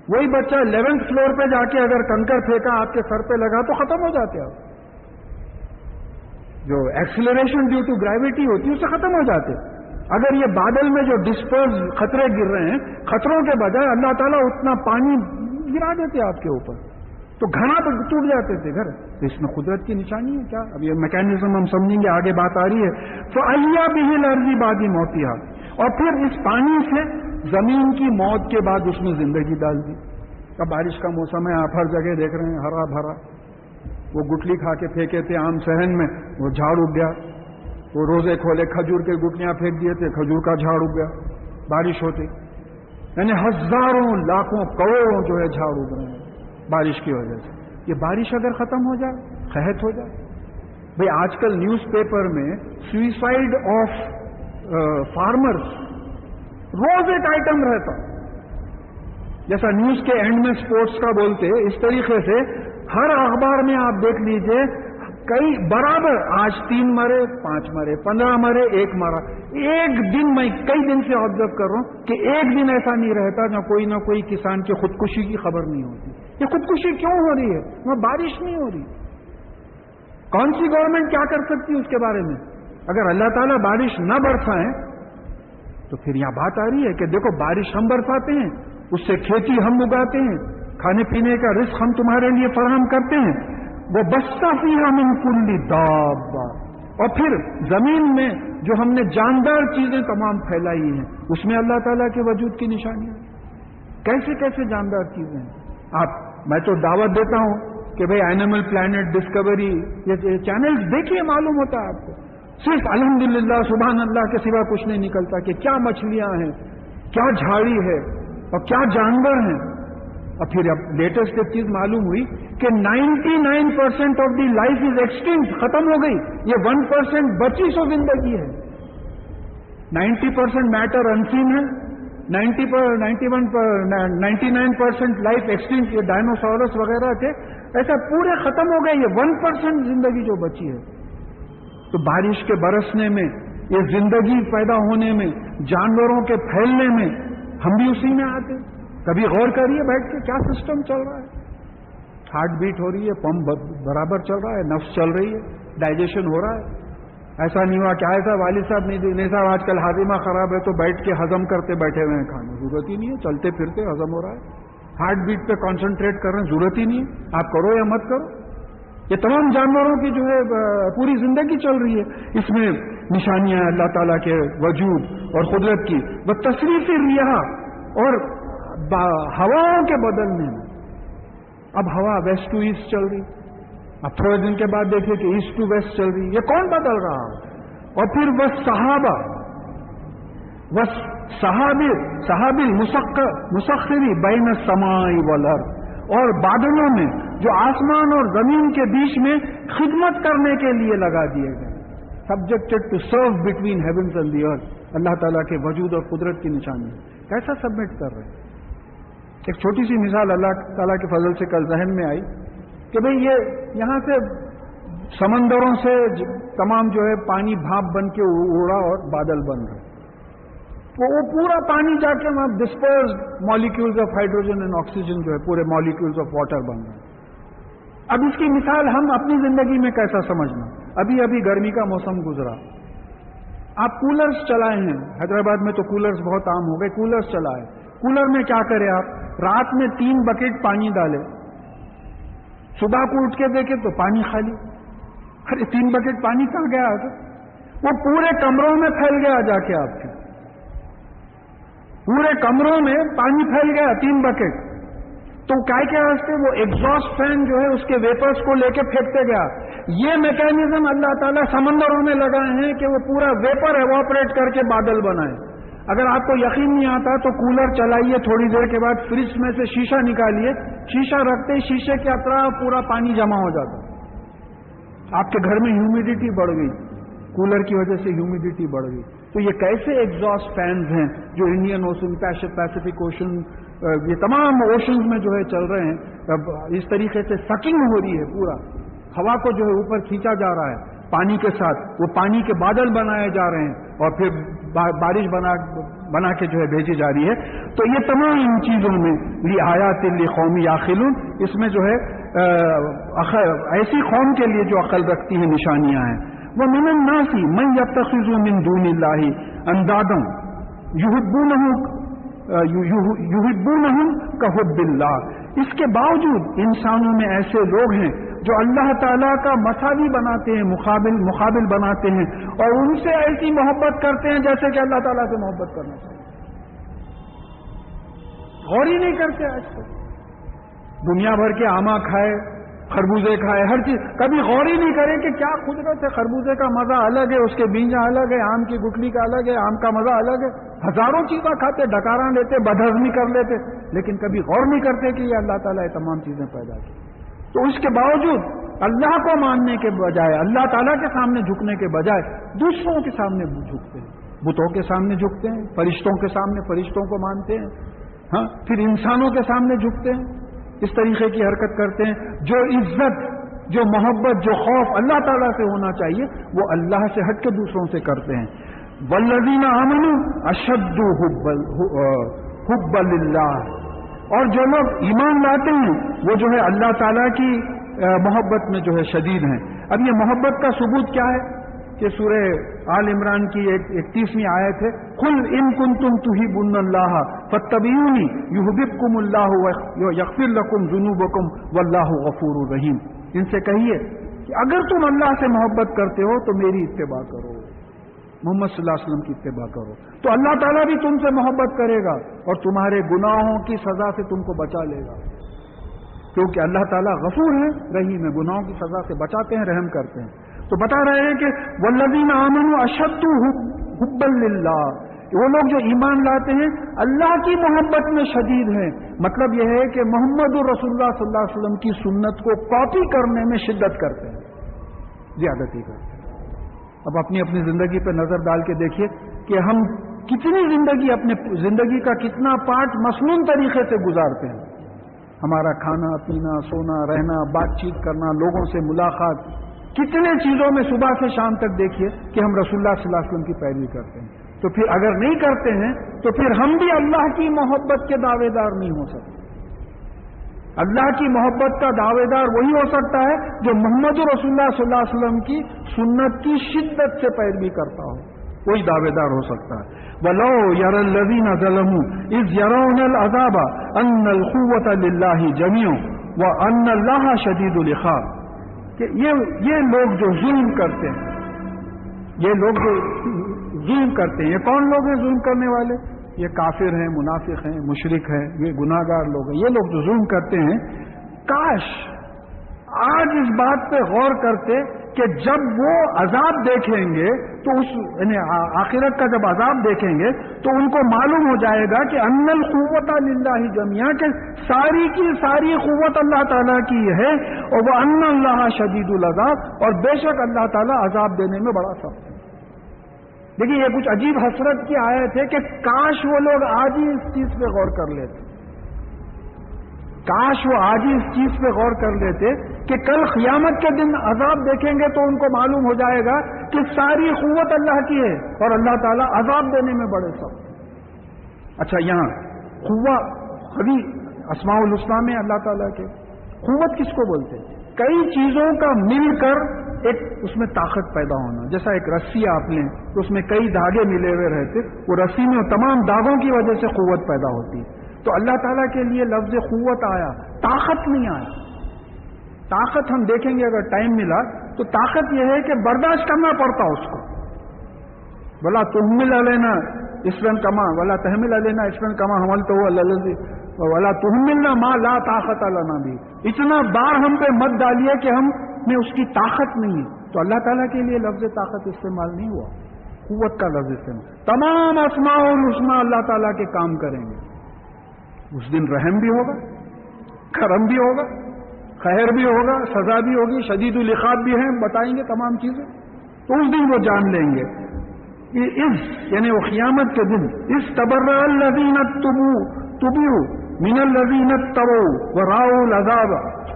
Speaker 1: وہی بچہ 11th فلور پہ جا کے اگر کنکر پھینکا آپ کے سر پہ لگا تو ختم ہو جاتے آپ. جو ایکسلریشن ڈیو ٹو گریوٹی ہوتی ہے اس سے ختم ہو جاتے. اگر یہ بادل میں جو ڈسپرز خطرے گر رہے ہیں, خطروں کے بجائے اللہ تعالیٰ اتنا پانی گرا دیتے آپ کے اوپر. تو گھنا تو ٹوٹ جاتے تھے گھر. تو اس میں قدرت کی نشانی ہے کیا؟ اب یہ میکینزم ہم سمجھیں گے، آگے بات آ رہی ہے. تو احیا بہ الارض بعد موتہا، اور پھر اس پانی سے زمین کی موت کے بعد اس میں زندگی ڈال دی. اب بارش کا موسم ہے، آپ ہر جگہ دیکھ رہے ہیں ہرا بھرا. وہ گٹلی کھا کے پھینکے تھے عام صحن میں، وہ جھاڑ اگ گیا. وہ روزے کھولے کھجور کے گٹلیاں پھینک دیے تھے، کھجور کا جھاڑ اگ گیا بارش ہوتی. یعنی ہزاروں لاکھوں کروڑوں جو ہے جھاڑ اگ رہے ہیں بارش کی وجہ سے. یہ بارش اگر ختم ہو جائے، قحط ہو جائے. بھئی آج کل نیوز پیپر میں سوئسائڈ آف فارمرز روز ایک آئٹم رہتا. جیسا نیوز کے اینڈ میں سپورٹس کا بولتے، اس طریقے سے ہر اخبار میں آپ دیکھ لیجئے کئی برابر، آج 3 مرے، 5 مرے، 15 مرے، 1 مرا. ایک دن میں کئی دن سے آبزرو کر رہا ہوں کہ ایک دن ایسا نہیں رہتا نہ کوئی کسان کی خودکشی کی خبر نہیں ہوتی. یہ خودکشی کیوں ہو رہی ہے؟ وہ بارش نہیں ہو رہی. کون سی گورنمنٹ کیا کر سکتی ہے اس کے بارے میں؟ اگر اللہ تعالیٰ بارش نہ برسائیں تو پھر یہاں بات آ رہی ہے کہ دیکھو بارش ہم برساتے ہیں، اس سے کھیتی ہم اگاتے ہیں، کھانے پینے کا رزق ہم تمہارے لیے فراہم کرتے ہیں. وہ بسّ فیہا من کل دابہ، اور پھر زمین میں جو ہم نے جاندار چیزیں تمام پھیلائی ہیں اس میں اللہ تعالیٰ کے وجود کی نشانیاں. کیسے کیسے جاندار چیزیں ہیں؟ میں تو دعوت دیتا ہوں کہ بھئی اینیمل پلانٹ، ڈسکوری، یہ چینلز دیکھیے، معلوم ہوتا ہے آپ کو. صرف الحمدللہ سبحان اللہ کے سوا کچھ نہیں نکلتا کہ کیا مچھلیاں ہیں، کیا جھاڑی ہے اور کیا جانور ہیں. اور پھر اب لیٹسٹ ایک چیز معلوم ہوئی کہ 99% of the life is extinct, ختم ہو گئی. یہ 1% بچی سو زندگی ہے. 90% میٹر انسین ہے، 99% لائف ایکسٹنکٹ. یہ ڈائنوسورس وغیرہ تھے، ایسا پورے ختم ہو گئے. یہ 1% زندگی جو بچی ہے. تو بارش کے برسنے میں، یہ زندگی پیدا ہونے میں، جانوروں کے پھیلنے میں ہم بھی اسی میں آتے. کبھی غور کریے بیٹھ کے کیا سسٹم چل رہا ہے. ہارٹ بیٹ ہو رہی ہے، پمپ برابر چل رہا ہے، نفس چل رہی ہے، ڈائجیشن ہو رہا ہے. ایسا نہیں ہوا کیا ایسا والد صاحب نہیں صاحب آج کل ہاضمہ خراب ہے تو بیٹھ کے ہضم کرتے بیٹھے ہوئے ہیں کھانے. ضرورت ہی نہیں ہے، چلتے پھرتے ہضم ہو رہا ہے. ہارٹ بیٹ پہ کانسنٹریٹ کر رہے ہیں، ضرورت ہی نہیں ہے. آپ کرو یا مت کرو. یہ تمام جانوروں کی جو ہے پوری زندگی چل رہی ہے. اس میں نشانیاں اللہ تعالیٰ کے وجود اور قدرت کی. وہ تصریف ریاح اور ہواؤں کے بدلنے میں. اب ہوا ویسٹ ٹو ایسٹ چل رہی، اب تھوڑے دن کے بعد دیکھیے کہ ایسٹ ٹو ویسٹ چل رہی. یہ کون بدل رہا ہے؟ اور پھر وہ صحابی مسخری بین السماء والارض، اور بادلوں میں جو آسمان اور زمین کے بیچ میں خدمت کرنے کے لیے لگا دیے گئے. Subjected to serve between heavens and the earth. اللہ تعالیٰ کے وجود اور قدرت کی نشانی کیسا سبمٹ کر رہے ہیں. ایک چھوٹی سی مثال اللہ تعالیٰ کے فضل سے کل ذہن میں آئی کہ بھئی یہ یہاں سے سمندروں سے تمام جو ہے پانی بھاپ بن کے اڑا اور بادل بن رہے. تو وہ پورا پانی جا کے وہاں dispersed molecules of hydrogen and oxygen جو ہے پورے مالیکیولز آف واٹر بن رہے. اب اس کی مثال ہم اپنی زندگی میں کیسا سمجھنا. ابھی گرمی کا موسم گزرا، آپ کولرز چلائے ہیں. حیدرآباد میں تو کولرز بہت عام ہو گئے. کولرز چلائے، کولر میں کیا کرے آپ؟ رات میں 3 بکیٹ پانی ڈالے، صبح کو اٹھ کے دیکھے تو پانی خالی. ارے 3 بکیٹ پانی کہاں گیا آگے؟ وہ پورے کمروں میں پھیل گیا. جا کے آپ کے پورے کمروں میں پانی پھیل گیا 3 بکیٹ. تو کیا واسطے وہ ایگزاسٹ فین جو ہے اس کے ویپرز کو لے کے پھینکتے گیا. یہ میکینزم اللہ تعالیٰ سمندروں میں لگائے ہیں کہ وہ پورا ویپر ایواپریٹ کر کے بادل بنائے. اگر آپ کو یقین نہیں آتا تو کولر چلائیے، تھوڑی دیر کے بعد فریج میں سے شیشہ نکالیے، شیشہ رکھتے ہی شیشے کے اطراف پورا پانی جمع ہو جاتا. آپ کے گھر میں ہیومیڈیٹی بڑھ گئی، کولر کی وجہ سے ہیومیڈیٹی بڑھ گئی. تو یہ کیسے ایگزاسٹ فینز ہیں جو انڈین اوشن، پیسفک اوشن، یہ تمام اوشنز میں جو ہے چل رہے ہیں. اب اس طریقے سے سکنگ ہو رہی ہے، پورا ہوا کو جو ہے اوپر کھینچا جا رہا ہے پانی کے ساتھ. وہ پانی کے بادل بنائے جا رہے ہیں اور پھر بارش بنا کے جو ہے بھیجی جا رہی ہے. تو یہ تمام ان چیزوں میں لآیات لقوم یعقلون، اس میں جو ہے ایسی قوم کے لیے جو عقل رکھتی ہے نشانیاں ہیں. وَمِنَ النَّاسِ مَن يَتَّخِذُ مِن دُونِ اللَّهِ أَندَادًا يُحِبُّونَهُمْ كَحُبِّ اللَّهِ. اس کے باوجود انسانوں میں ایسے لوگ ہیں جو اللہ تعالیٰ کا مساوی بناتے ہیں، مقابل بناتے ہیں، اور ان سے ایسی محبت کرتے ہیں جیسے کہ اللہ تعالیٰ سے محبت کرنا چاہیے. غور ہی نہیں کرتے آج تک. دنیا بھر کے آما کھائے، خربوزے کھائے، ہر چیز، کبھی غور ہی نہیں کریں کہ کیا قدرت ہے. خربوزے کا مزہ الگ ہے، اس کے بیجاں الگ ہے، آم کی گٹلی کا الگ ہے، آم کا مزہ الگ ہے. ہزاروں چیزیں کھاتے، ڈکاراں لیتے، بدہضمی کر لیتے، لیکن کبھی غور نہیں کرتے کہ یہ اللہ تعالیٰ یہ تمام چیزیں پیدا کی. تو اس کے باوجود اللہ کو ماننے کے بجائے، اللہ تعالیٰ کے سامنے جھکنے کے بجائے دوسروں کے سامنے جھکتے ہیں، بتوں کے سامنے جھکتے ہیں، فرشتوں کے سامنے فرشتوں کو مانتے ہیں، ہاں، پھر انسانوں کے سامنے جھکتے ہیں. اس طریقے کی حرکت کرتے ہیں. جو عزت، جو محبت، جو خوف اللہ تعالیٰ سے ہونا چاہیے وہ اللہ سے ہٹ کے دوسروں سے کرتے ہیں. والذین آمنوا اشد حبا للہ، اور جو لوگ ایمان لاتے ہیں وہ جو ہے اللہ تعالیٰ کی محبت میں جو ہے شدید ہیں. اب یہ محبت کا ثبوت کیا ہے کہ سورہ آل عمران کی 31ویں آیت ہے، قل ان کنتم تحبون اللہ فاتبعونی یحببکم اللہ ویغفر لکم ذنوبکم واللہ غفور رحیم. ان سے کہیے کہ اگر تم اللہ سے محبت کرتے ہو تو میری اتباع کرو، محمد صلی اللہ علیہ وسلم کی اتباع کرو، تو اللہ تعالیٰ بھی تم سے محبت کرے گا اور تمہارے گناہوں کی سزا سے تم کو بچا لے گا، کیونکہ اللہ تعالیٰ غفور ہے، رحیم ہے، گناہوں کی سزا سے بچاتے ہیں، رحم کرتے ہیں. تو بتا رہے ہیں کہ والذین آمنوا اشد حبا للہ، وہ لوگ جو ایمان لاتے ہیں اللہ کی محبت میں شدید ہیں. مطلب یہ ہے کہ محمد رسول اللہ صلی اللہ علیہ وسلم کی سنت کو کاپی کرنے میں شدت کرتے ہیں، زیادتی کرتے ہیں. اب اپنی اپنی زندگی پہ نظر ڈال کے دیکھیے کہ ہم کتنی زندگی، اپنے زندگی کا کتنا پارٹ مصنون طریقے سے گزارتے ہیں. ہمارا کھانا پینا، سونا، رہنا، بات چیت کرنا، لوگوں سے ملاقات، کتنے چیزوں میں صبح سے شام تک دیکھیے کہ ہم رسول اللہ صلی اللہ علیہ وسلم کی پیروی کرتے ہیں. تو پھر اگر نہیں کرتے ہیں تو پھر ہم بھی اللہ کی محبت کے دعوے دار نہیں ہو سکتے. اللہ کی محبت کا دعوے دار وہی ہو سکتا ہے جو محمد رسول اللہ صلی اللہ علیہ وسلم کی سنت کی شدت سے پیروی کرتا ہو، وہی دعوے دار ہو سکتا ہے. وَلَوْ يَرَى الَّذِينَ ظَلَمُوا إِذْ يَرَوْنَ الْعَذَابَ أَنَّ الْقُوَّةَ لِلَّهِ جَمِيعًا وَأَنَّ اللَّهَ شَدِيدُ الْعِقَابِ. کہ یہ لوگ جو ظلم کرتے ہیں، یہ لوگ جو ظلم کرتے ہیں، یہ کون لوگ ہیں ظلم کرنے والے؟ یہ کافر ہیں، منافق ہیں، مشرک ہیں، یہ گناہگار لوگ ہیں. یہ لوگ جو ظلم کرتے ہیں، کاش آج اس بات پہ غور کرتے کہ جب وہ عذاب دیکھیں گے تو اس یعنی آخرت کا جب عذاب دیکھیں گے تو ان کو معلوم ہو جائے گا کہ ان القوت للہ جميعا، کہ ساری کی ساری قوت اللہ تعالیٰ کی ہے، اور وہ ان اللہ شدید العذاب، اور بے شک اللہ تعالیٰ عذاب دینے میں بڑا سخت ہے. دیکھیے یہ کچھ عجیب حسرت کی آیت ہے کہ کاش وہ لوگ آج ہی اس چیز پہ غور کر لیتے، کاش وہ آج ہی اس چیز پہ غور کر لیتے کہ کل قیامت کے دن عذاب دیکھیں گے تو ان کو معلوم ہو جائے گا کہ ساری قوت اللہ کی ہے اور اللہ تعالیٰ عذاب دینے میں بڑے سخت. اچھا، یہاں قوت ابھی اسماء الحسنی میں اللہ تعالیٰ کے قوت کس کو بولتے ہیں؟ کئی چیزوں کا مل کر ایک اس میں طاقت پیدا ہونا. جیسا ایک رسی آپ لیں تو اس میں کئی دھاگے ملے ہوئے رہتے، وہ رسی میں تمام دھاگوں کی وجہ سے قوت پیدا ہوتی ہے. تو اللہ تعالیٰ کے لیے لفظ قوت آیا، طاقت نہیں آیا. طاقت ہم دیکھیں گے اگر ٹائم ملا تو طاقت یہ ہے کہ برداشت کرنا پڑتا اس کو. ولا تحمل علینا اسرا کما ولا تحمل علینا اسرا کما حملتہ ولا تحملنا ما لا طاقت لنا بھی. اتنا بار ہم پہ مت ڈالیے کہ ہم میں اس کی طاقت نہیں ہے. تو اللہ تعالیٰ کے لیے لفظ طاقت استعمال نہیں ہوا، قوت کا لفظ استعمال. تمام اسماء الحسنی اللہ تعالیٰ کے کام کریں گے. اس دن رحم بھی ہوگا، کرم بھی ہوگا، خیر بھی ہوگا، سزا بھی ہوگی، شدید العقاب بھی ہیں، بتائیں گے تمام چیزیں. تو اس دن وہ جان لیں گے. یعنی وہ قیامت کے دن استبرأ الذین تبعوا من الذین اتبعوا ورأوا العذاب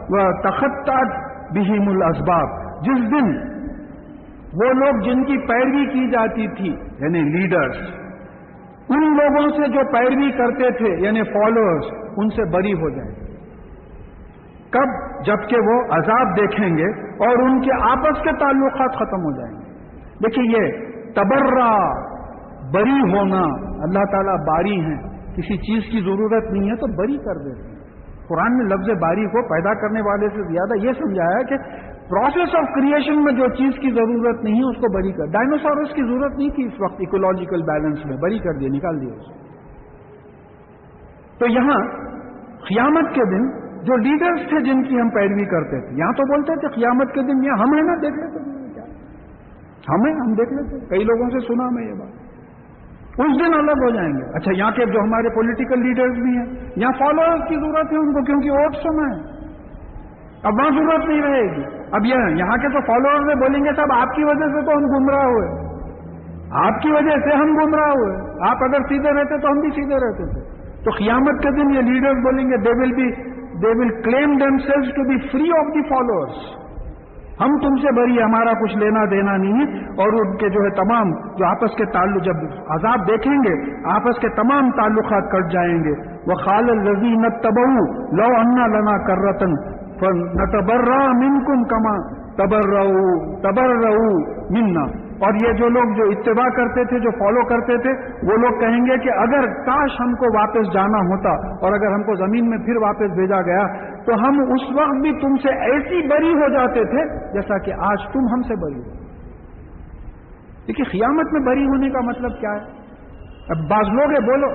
Speaker 1: وتقطعت بهم الاسباب. جس دن وہ لوگ جن کی پیروی کی جاتی تھی یعنی لیڈرز، ان لوگوں سے جو پیروی کرتے تھے یعنی فالوورز، ان سے بری ہو جائیں. کب؟ جبکہ وہ عذاب دیکھیں گے اور ان کے آپس کے تعلقات ختم ہو جائیں گے. دیکھیے یہ تبرہ، بری ہونا، اللہ تعالیٰ باری ہیں، کسی چیز کی ضرورت نہیں ہے تو بری کر دیتے ہیں. قرآن نے لفظ باری کو پیدا کرنے والے سے زیادہ یہ سمجھایا کہ پروسیس آف کریشن میں جو چیز کی ضرورت نہیں ہے اس کو بری کر. ڈائنوسورس کی ضرورت نہیں تھی اس وقت ایکولوجیکل بیلنس میں, بری کر دیا, نکال دیا اسے. تو یہاں قیامت کے دن جو لیڈرز تھے جن کی ہم پیروی کرتے تھے, یہاں تو بولتے تھے قیامت کے دن یہاں ہم ہیں نا, دیکھ لیتے کیا ہم دیکھ لیتے. کئی لوگوں سے سنا میں یہ بات, اس دن الگ ہو جائیں گے. اچھا یہاں کے جو ہمارے پولیٹیکل لیڈرز بھی ہیں, یہاں فالوورز کی ضرورت ہے ان کو, کیونکہ ووٹ سنا ہے. اب وہاں ضرورت نہیں رہے گی. اب یہاں کے تو فالوورز بولیں گے صاحب آپ کی وجہ سے تو ہم گمراہ ہوئے, آپ کی وجہ سے ہم گمراہ ہوئے, آپ اگر سیدھے رہتے تو ہم بھی سیدھے رہتے تھے. تو قیامت کے دن یہ لیڈرز بولیں گے they will claim themselves to be free of the followers. ہم تم سے بری, ہمارا کچھ لینا دینا نہیں ہے. اور ان کے جو ہے تمام جو آپس کے تعلق, جب عذاب دیکھیں گے آپس کے تمام تعلقات کٹ جائیں گے. وَقَالَ الَّذِينَ اتَّبَعُوا لَوْ أَنَّ لَنَا كَرَّةً فَنَتَبَرَّأَ مِنكُمْ كَمَا تَبَرَّؤُوا مِنَّا. اور یہ جو لوگ جو اتباع کرتے تھے, جو فالو کرتے تھے, وہ لوگ کہیں گے کہ اگر کاش ہم کو واپس جانا ہوتا اور اگر ہم کو زمین میں پھر واپس بھیجا گیا تو ہم اس وقت بھی تم سے ایسی بری ہو جاتے تھے جیسا کہ آج تم ہم سے بری ہو. دیکھیے قیامت میں بری ہونے کا مطلب کیا ہے؟ اب بعض لوگ ہے بولو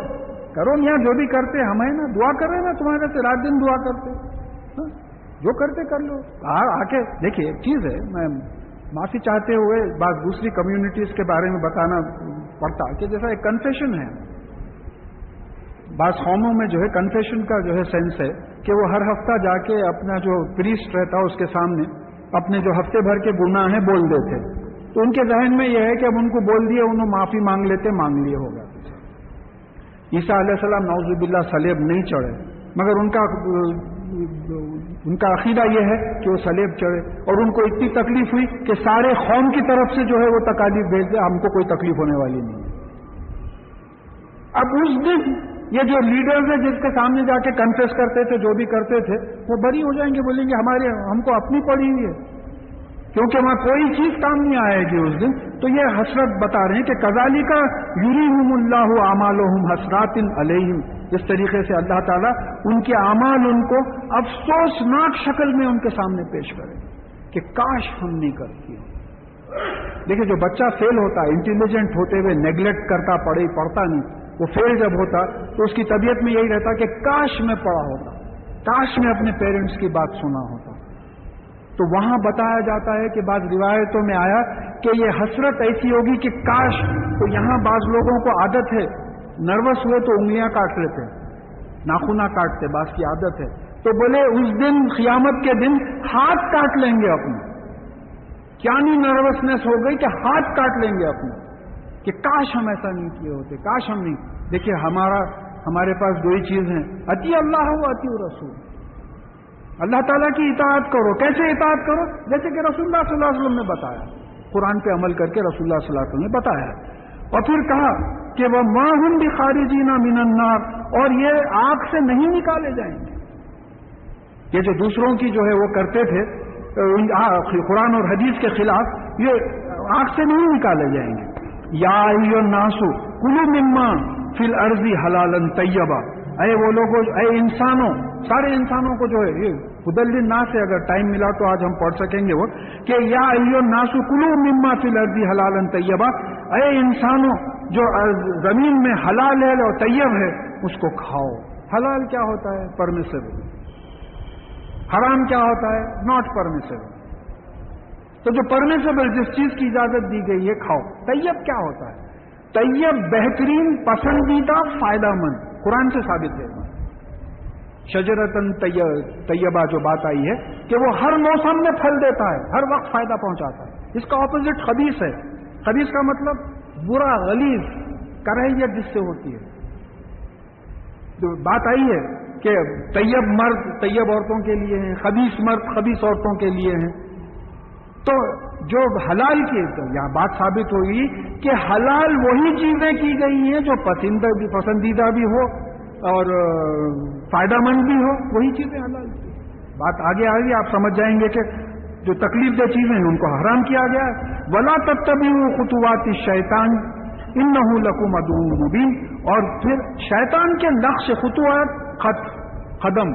Speaker 1: کرو یہاں جو بھی کرتے ہمیں نا دعا کر رہے ہیں نا تمہارے سے رات دن دعا کرتے, جو کرتے کر لو. آ کے دیکھیے ایک چیز ہے, میں معافی چاہتے ہوئے بعض دوسری کمیونٹیز کے بارے میں بتانا پڑتا کہ جیسا ایک کنفیشن ہے, بعض قوموں میں جو ہے کنفیشن کا جو ہے سینس ہے کہ وہ ہر ہفتہ جا کے اپنا جو پریسٹ رہتا اس کے سامنے اپنے جو ہفتے بھر کے گناہ ہیں بول دیتے. تو ان کے ذہن میں یہ ہے کہ اب ان کو بول دیے انہوں معافی مانگ لیتے, مانگ لیے ہوگا. عیسیٰ علیہ السلام نعوذ باللہ صلیب نہیں چڑھے, مگر ان کا عقیدہ یہ ہے کہ وہ صلیب چڑھے, اور ان کو اتنی تکلیف ہوئی کہ سارے قوم کی طرف سے جو ہے وہ تکالیف بھیج دے, ہم کو کوئی تکلیف ہونے والی نہیں ہے. اب اس دن یہ جو لیڈرز ہیں جس کے سامنے جا کے کنفیس کرتے تھے, جو بھی کرتے تھے, وہ بری ہو جائیں گے, بولیں گے ہم کو اپنی پڑی ہوئی ہے, کیونکہ وہاں کوئی چیز کام نہیں آئے گی اس دن. تو یہ حسرت بتا رہے ہیں کہ کذالک یریہم اللہ اعمالہم حسرات علیہم, اس طریقے سے اللہ تعالیٰ ان کے اعمال ان کو افسوسناک شکل میں ان کے سامنے پیش کرے کہ کاش ہم نہیں کرتی. دیکھیں جو بچہ فیل ہوتا ہے انٹیلیجنٹ ہوتے ہوئے نیگلیکٹ کرتا, پڑھتا نہیں, وہ فیل جب ہوتا تو اس کی طبیعت میں یہی رہتا کہ کاش میں پڑھا ہوتا, کاش میں اپنے پیرنٹس کی بات سنا ہوتا. تو وہاں بتایا جاتا ہے کہ بعض روایتوں میں آیا کہ یہ حسرت ایسی ہوگی کہ کاش. تو یہاں بعض لوگوں کو عادت ہے نروس ہوئے تو انگلیاں کاٹ لیتے, ناخنا کاٹتے, بعض کی عادت ہے. تو بولے اس دن قیامت کے دن ہاتھ کاٹ لیں گے اپنے, کیا نہیں نروسنس ہو گئی کہ ہاتھ کاٹ لیں گے اپنے کہ کاش ہم ایسا نہیں کیے ہوتے, کاش ہم نہیں. دیکھیے ہمارے پاس دو ہی چیز ہیں, اطیع اللہ و اطیع رسول. اللہ تعالیٰ کی اطاعت کرو. کیسے اطاعت کرو؟ جیسے کہ رسول اللہ صلی اللہ علیہ وسلم نے بتایا, قرآن پہ عمل کر کے رسول اللہ صلی اللہ علیہ وسلم نے بتایا. اور پھر کہا کہ وہ ما ہم بخارجین من النار, اور یہ آگ سے نہیں نکالے جائیں گے. یہ جو دوسروں کی جو ہے وہ کرتے تھے قرآن اور حدیث کے خلاف, یہ آگ سے نہیں نکالے جائیں گے. یا ایھا الناس کلوا مما فی الارض حلالا طیبا, اے وہ لوگوں, اے انسانوں, سارے انسانوں کو جو ہے یہ خدل الناس سے اگر ٹائم ملا تو آج ہم پڑھ سکیں گے وہ کہ یا ایھا الناس کلوا مما فی الارض حلالا طیبا, اے انسانوں جو زمین میں حلال ہے اور طیب ہے اس کو کھاؤ. حلال کیا ہوتا ہے؟ پرمیسیبل. حرام کیا ہوتا ہے؟ Not permissible. تو جو پرمیسیبل جس چیز کی اجازت دی گئی ہے کھاؤ. طیب کیا ہوتا ہے؟ طیب بہترین, پسندیدہ, فائدہ مند. قرآن سے ثابت ہے. شجرتن طیبہ جو بات آئی ہے کہ وہ ہر موسم میں پھل دیتا ہے, ہر وقت فائدہ پہنچاتا ہے. اس کا اپوزٹ خبیث ہے. خبیث کا مطلب برا, غلیظ, کراہیت جس سے ہوتی ہے. جو بات آئی ہے کہ طیب مرد طیب عورتوں کے لیے ہیں, خبیث مرد خبیث عورتوں کے لیے ہیں. تو جو حلال کی, یہاں بات ثابت ہوئی کہ حلال وہی چیزیں کی گئی ہیں جو پسندیدہ بھی ہو اور فائدہ مند بھی ہو, وہی چیزیں حلال کی. بات آگے آ گئی, آپ سمجھ جائیں گے کہ جو تکلیف دہ چیزیں ہیں ان کو حرام کیا گیا ہے. وَلَا تَتَّبِعُوا خُطُوَاتِ الشَّيْطَانِ إِنَّهُ لَكُمْ عَدُوٌّ مُّبِينٌ. اور پھر شیطان کے نقش, خطوات, قدم,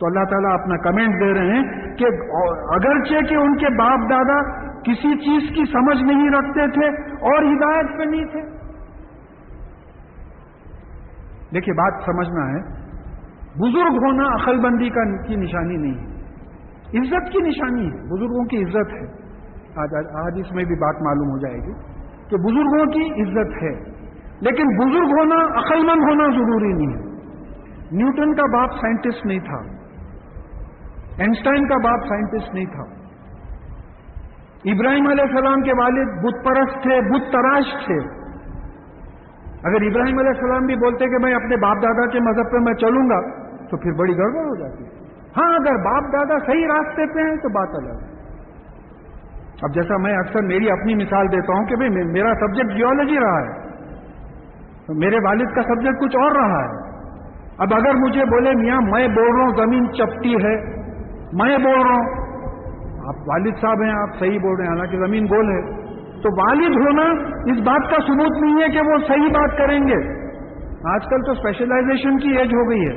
Speaker 1: تو اللہ تعالیٰ اپنا کمنٹ دے رہے ہیں کہ اگرچہ کہ ان کے باپ دادا کسی چیز کی سمجھ نہیں رکھتے تھے اور ہدایت پہ نہیں تھے. دیکھیے بات سمجھنا ہے، بزرگ ہونا عقل بندی کی نشانی نہیں ہے، عزت کی نشانی ہے. بزرگوں کی عزت ہے. آج اس میں بھی بات معلوم ہو جائے گی کہ بزرگوں کی عزت ہے، لیکن بزرگ ہونا عقل مند ہونا ضروری نہیں ہے. نیوٹن کا باپ سائنٹسٹ نہیں تھا، اینسٹائن کا باپ سائنٹسٹ نہیں تھا، ابراہیم علیہ السلام کے والد بت پرست تھے، بت تراش تھے. اگر ابراہیم علیہ السلام بھی بولتے کہ میں اپنے باپ دادا کے مذہب پہ میں چلوں گا تو پھر بڑی گڑبڑ ہو جاتی. ہاں اگر باپ دادا صحیح راستے پہ ہیں تو بات الگ ہے. اب جیسا میں اکثر میری اپنی مثال دیتا ہوں کہ بھئی میرا سبجیکٹ جیولوجی رہا ہے، میرے والد کا سبجیکٹ کچھ اور رہا ہے. اب اگر مجھے بولے میاں میں بول رہا ہوں زمین چپٹی ہے، میں بول رہا ہوں، آپ والد صاحب ہیں، آپ صحیح بول رہے ہیں حالانکہ زمین گول ہے، تو والد ہونا اس بات کا ثبوت نہیں ہے کہ وہ صحیح بات کریں گے. آج کل تو اسپیشلائزیشن کی ایج ہو گئی ہے.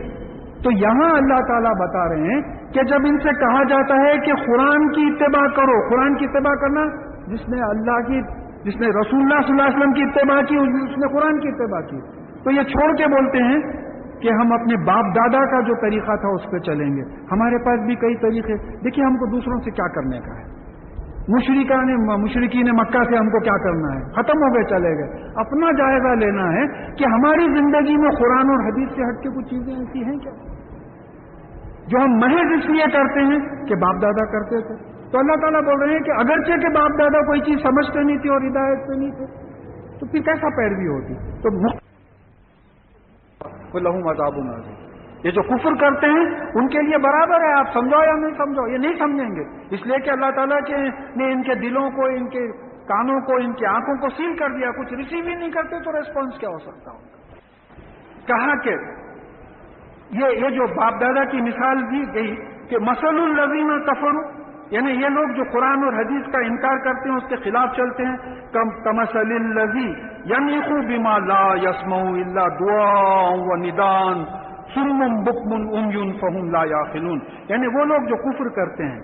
Speaker 1: تو یہاں اللہ تعالیٰ بتا رہے ہیں کہ جب ان سے کہا جاتا ہے کہ قرآن کی اتباع کرو، قرآن کی اتباع کرنا، جس نے رسول اللہ صلی اللہ علیہ وسلم کی اتباع کی اس نے قرآن کی اتباع کی، تو یہ چھوڑ کے بولتے ہیں کہ ہم اپنے باپ دادا کا جو طریقہ تھا اس پہ چلیں گے. ہمارے پاس بھی کئی طریقے. دیکھیے ہم کو دوسروں سے کیا کرنے کا ہے، مشرکین مکہ سے ہم کو کیا کرنا ہے، ختم ہو گئے چلے گئے. اپنا جائزہ لینا ہے کہ ہماری زندگی میں قرآن اور حدیث سے ہٹ کے کچھ چیزیں ایسی ہیں کیا جو ہم محض اس لیے کرتے ہیں کہ باپ دادا کرتے تھے. تو اللہ تعالیٰ بول رہے ہیں کہ اگرچہ کہ باپ دادا کوئی چیز سمجھتے نہیں تھے اور ہدایت پہ نہیں تھے تو پھر کیسا پیروی ہوتی. تو لہم عذاب عظیم. یہ جو کفر کرتے ہیں ان کے لیے برابر ہے، آپ سمجھو یا نہیں سمجھو، یہ نہیں سمجھیں گے اس لیے کہ اللہ تعالیٰ نے ان کے دلوں کو، ان کے کانوں کو، ان کی آنکھوں کو سیل کر دیا، کچھ ریسیو ہی نہیں کرتے تو ریسپانس کیا ہو سکتا ان کا. کہا کہ یہ جو باپ دادا کی مثال دی گئی کہ مثل الذین کفروا، یعنی یہ لوگ جو قرآن اور حدیث کا انکار کرتے ہیں، اس کے خلاف چلتے ہیں، کمثل الذی ینیخ بما لا یسمع الا دعاء و نداء ثم بکم عمی فہم لا یعقلون. یعنی وہ لوگ جو کفر کرتے ہیں،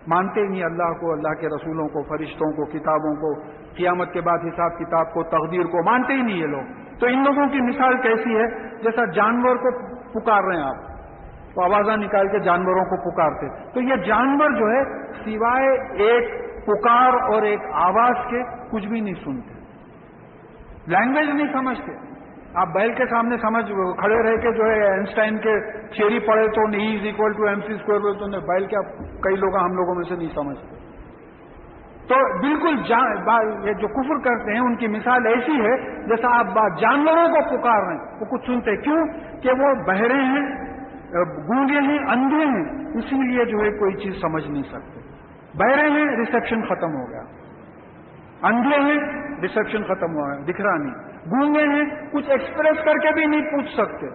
Speaker 1: مانتے نہیں اللہ کو، اللہ کے رسولوں کو، فرشتوں کو، کتابوں کو، قیامت کے بعد حساب کتاب کو، تقدیر کو مانتے ہی نہیں یہ لوگ. تو ان لوگوں کی مثال کیسی ہے؟ جیسا جانور کو پکار رہے ہیں آپ، تو آوازاں نکال کے جانوروں کو پکارتے. تو یہ جانور جو ہے سوائے ایک پکار اور ایک آواز کے کچھ بھی نہیں سنتے، لینگویج نہیں سمجھتے. آپ بیل کے سامنے کھڑے رہ کے جو ہے اینسٹائن کے تھیوری پڑھے تو E=mc²، تو بیل کیا کئی لوگ ہم لوگوں میں سے نہیں سمجھتے. تو بالکل یہ جو کفر کرتے ہیں ان کی مثال ایسی ہے جیسا آپ جانوروں کو پکار رہے ہیں، وہ کچھ سنتے. کیوں کہ وہ بہرے ہیں، گونگے ہیں، اندھے ہیں، اسی لیے جو ہے کوئی چیز سمجھ نہیں سکتے. بہرے ہیں، ریسیپشن ختم ہو گیا. اندھے ہیں، ریسیپشن ختم ہوا ہے، دکھ رہا نہیں. گونگے ہیں، کچھ ایکسپریس کر کے بھی نہیں پوچھ سکتے.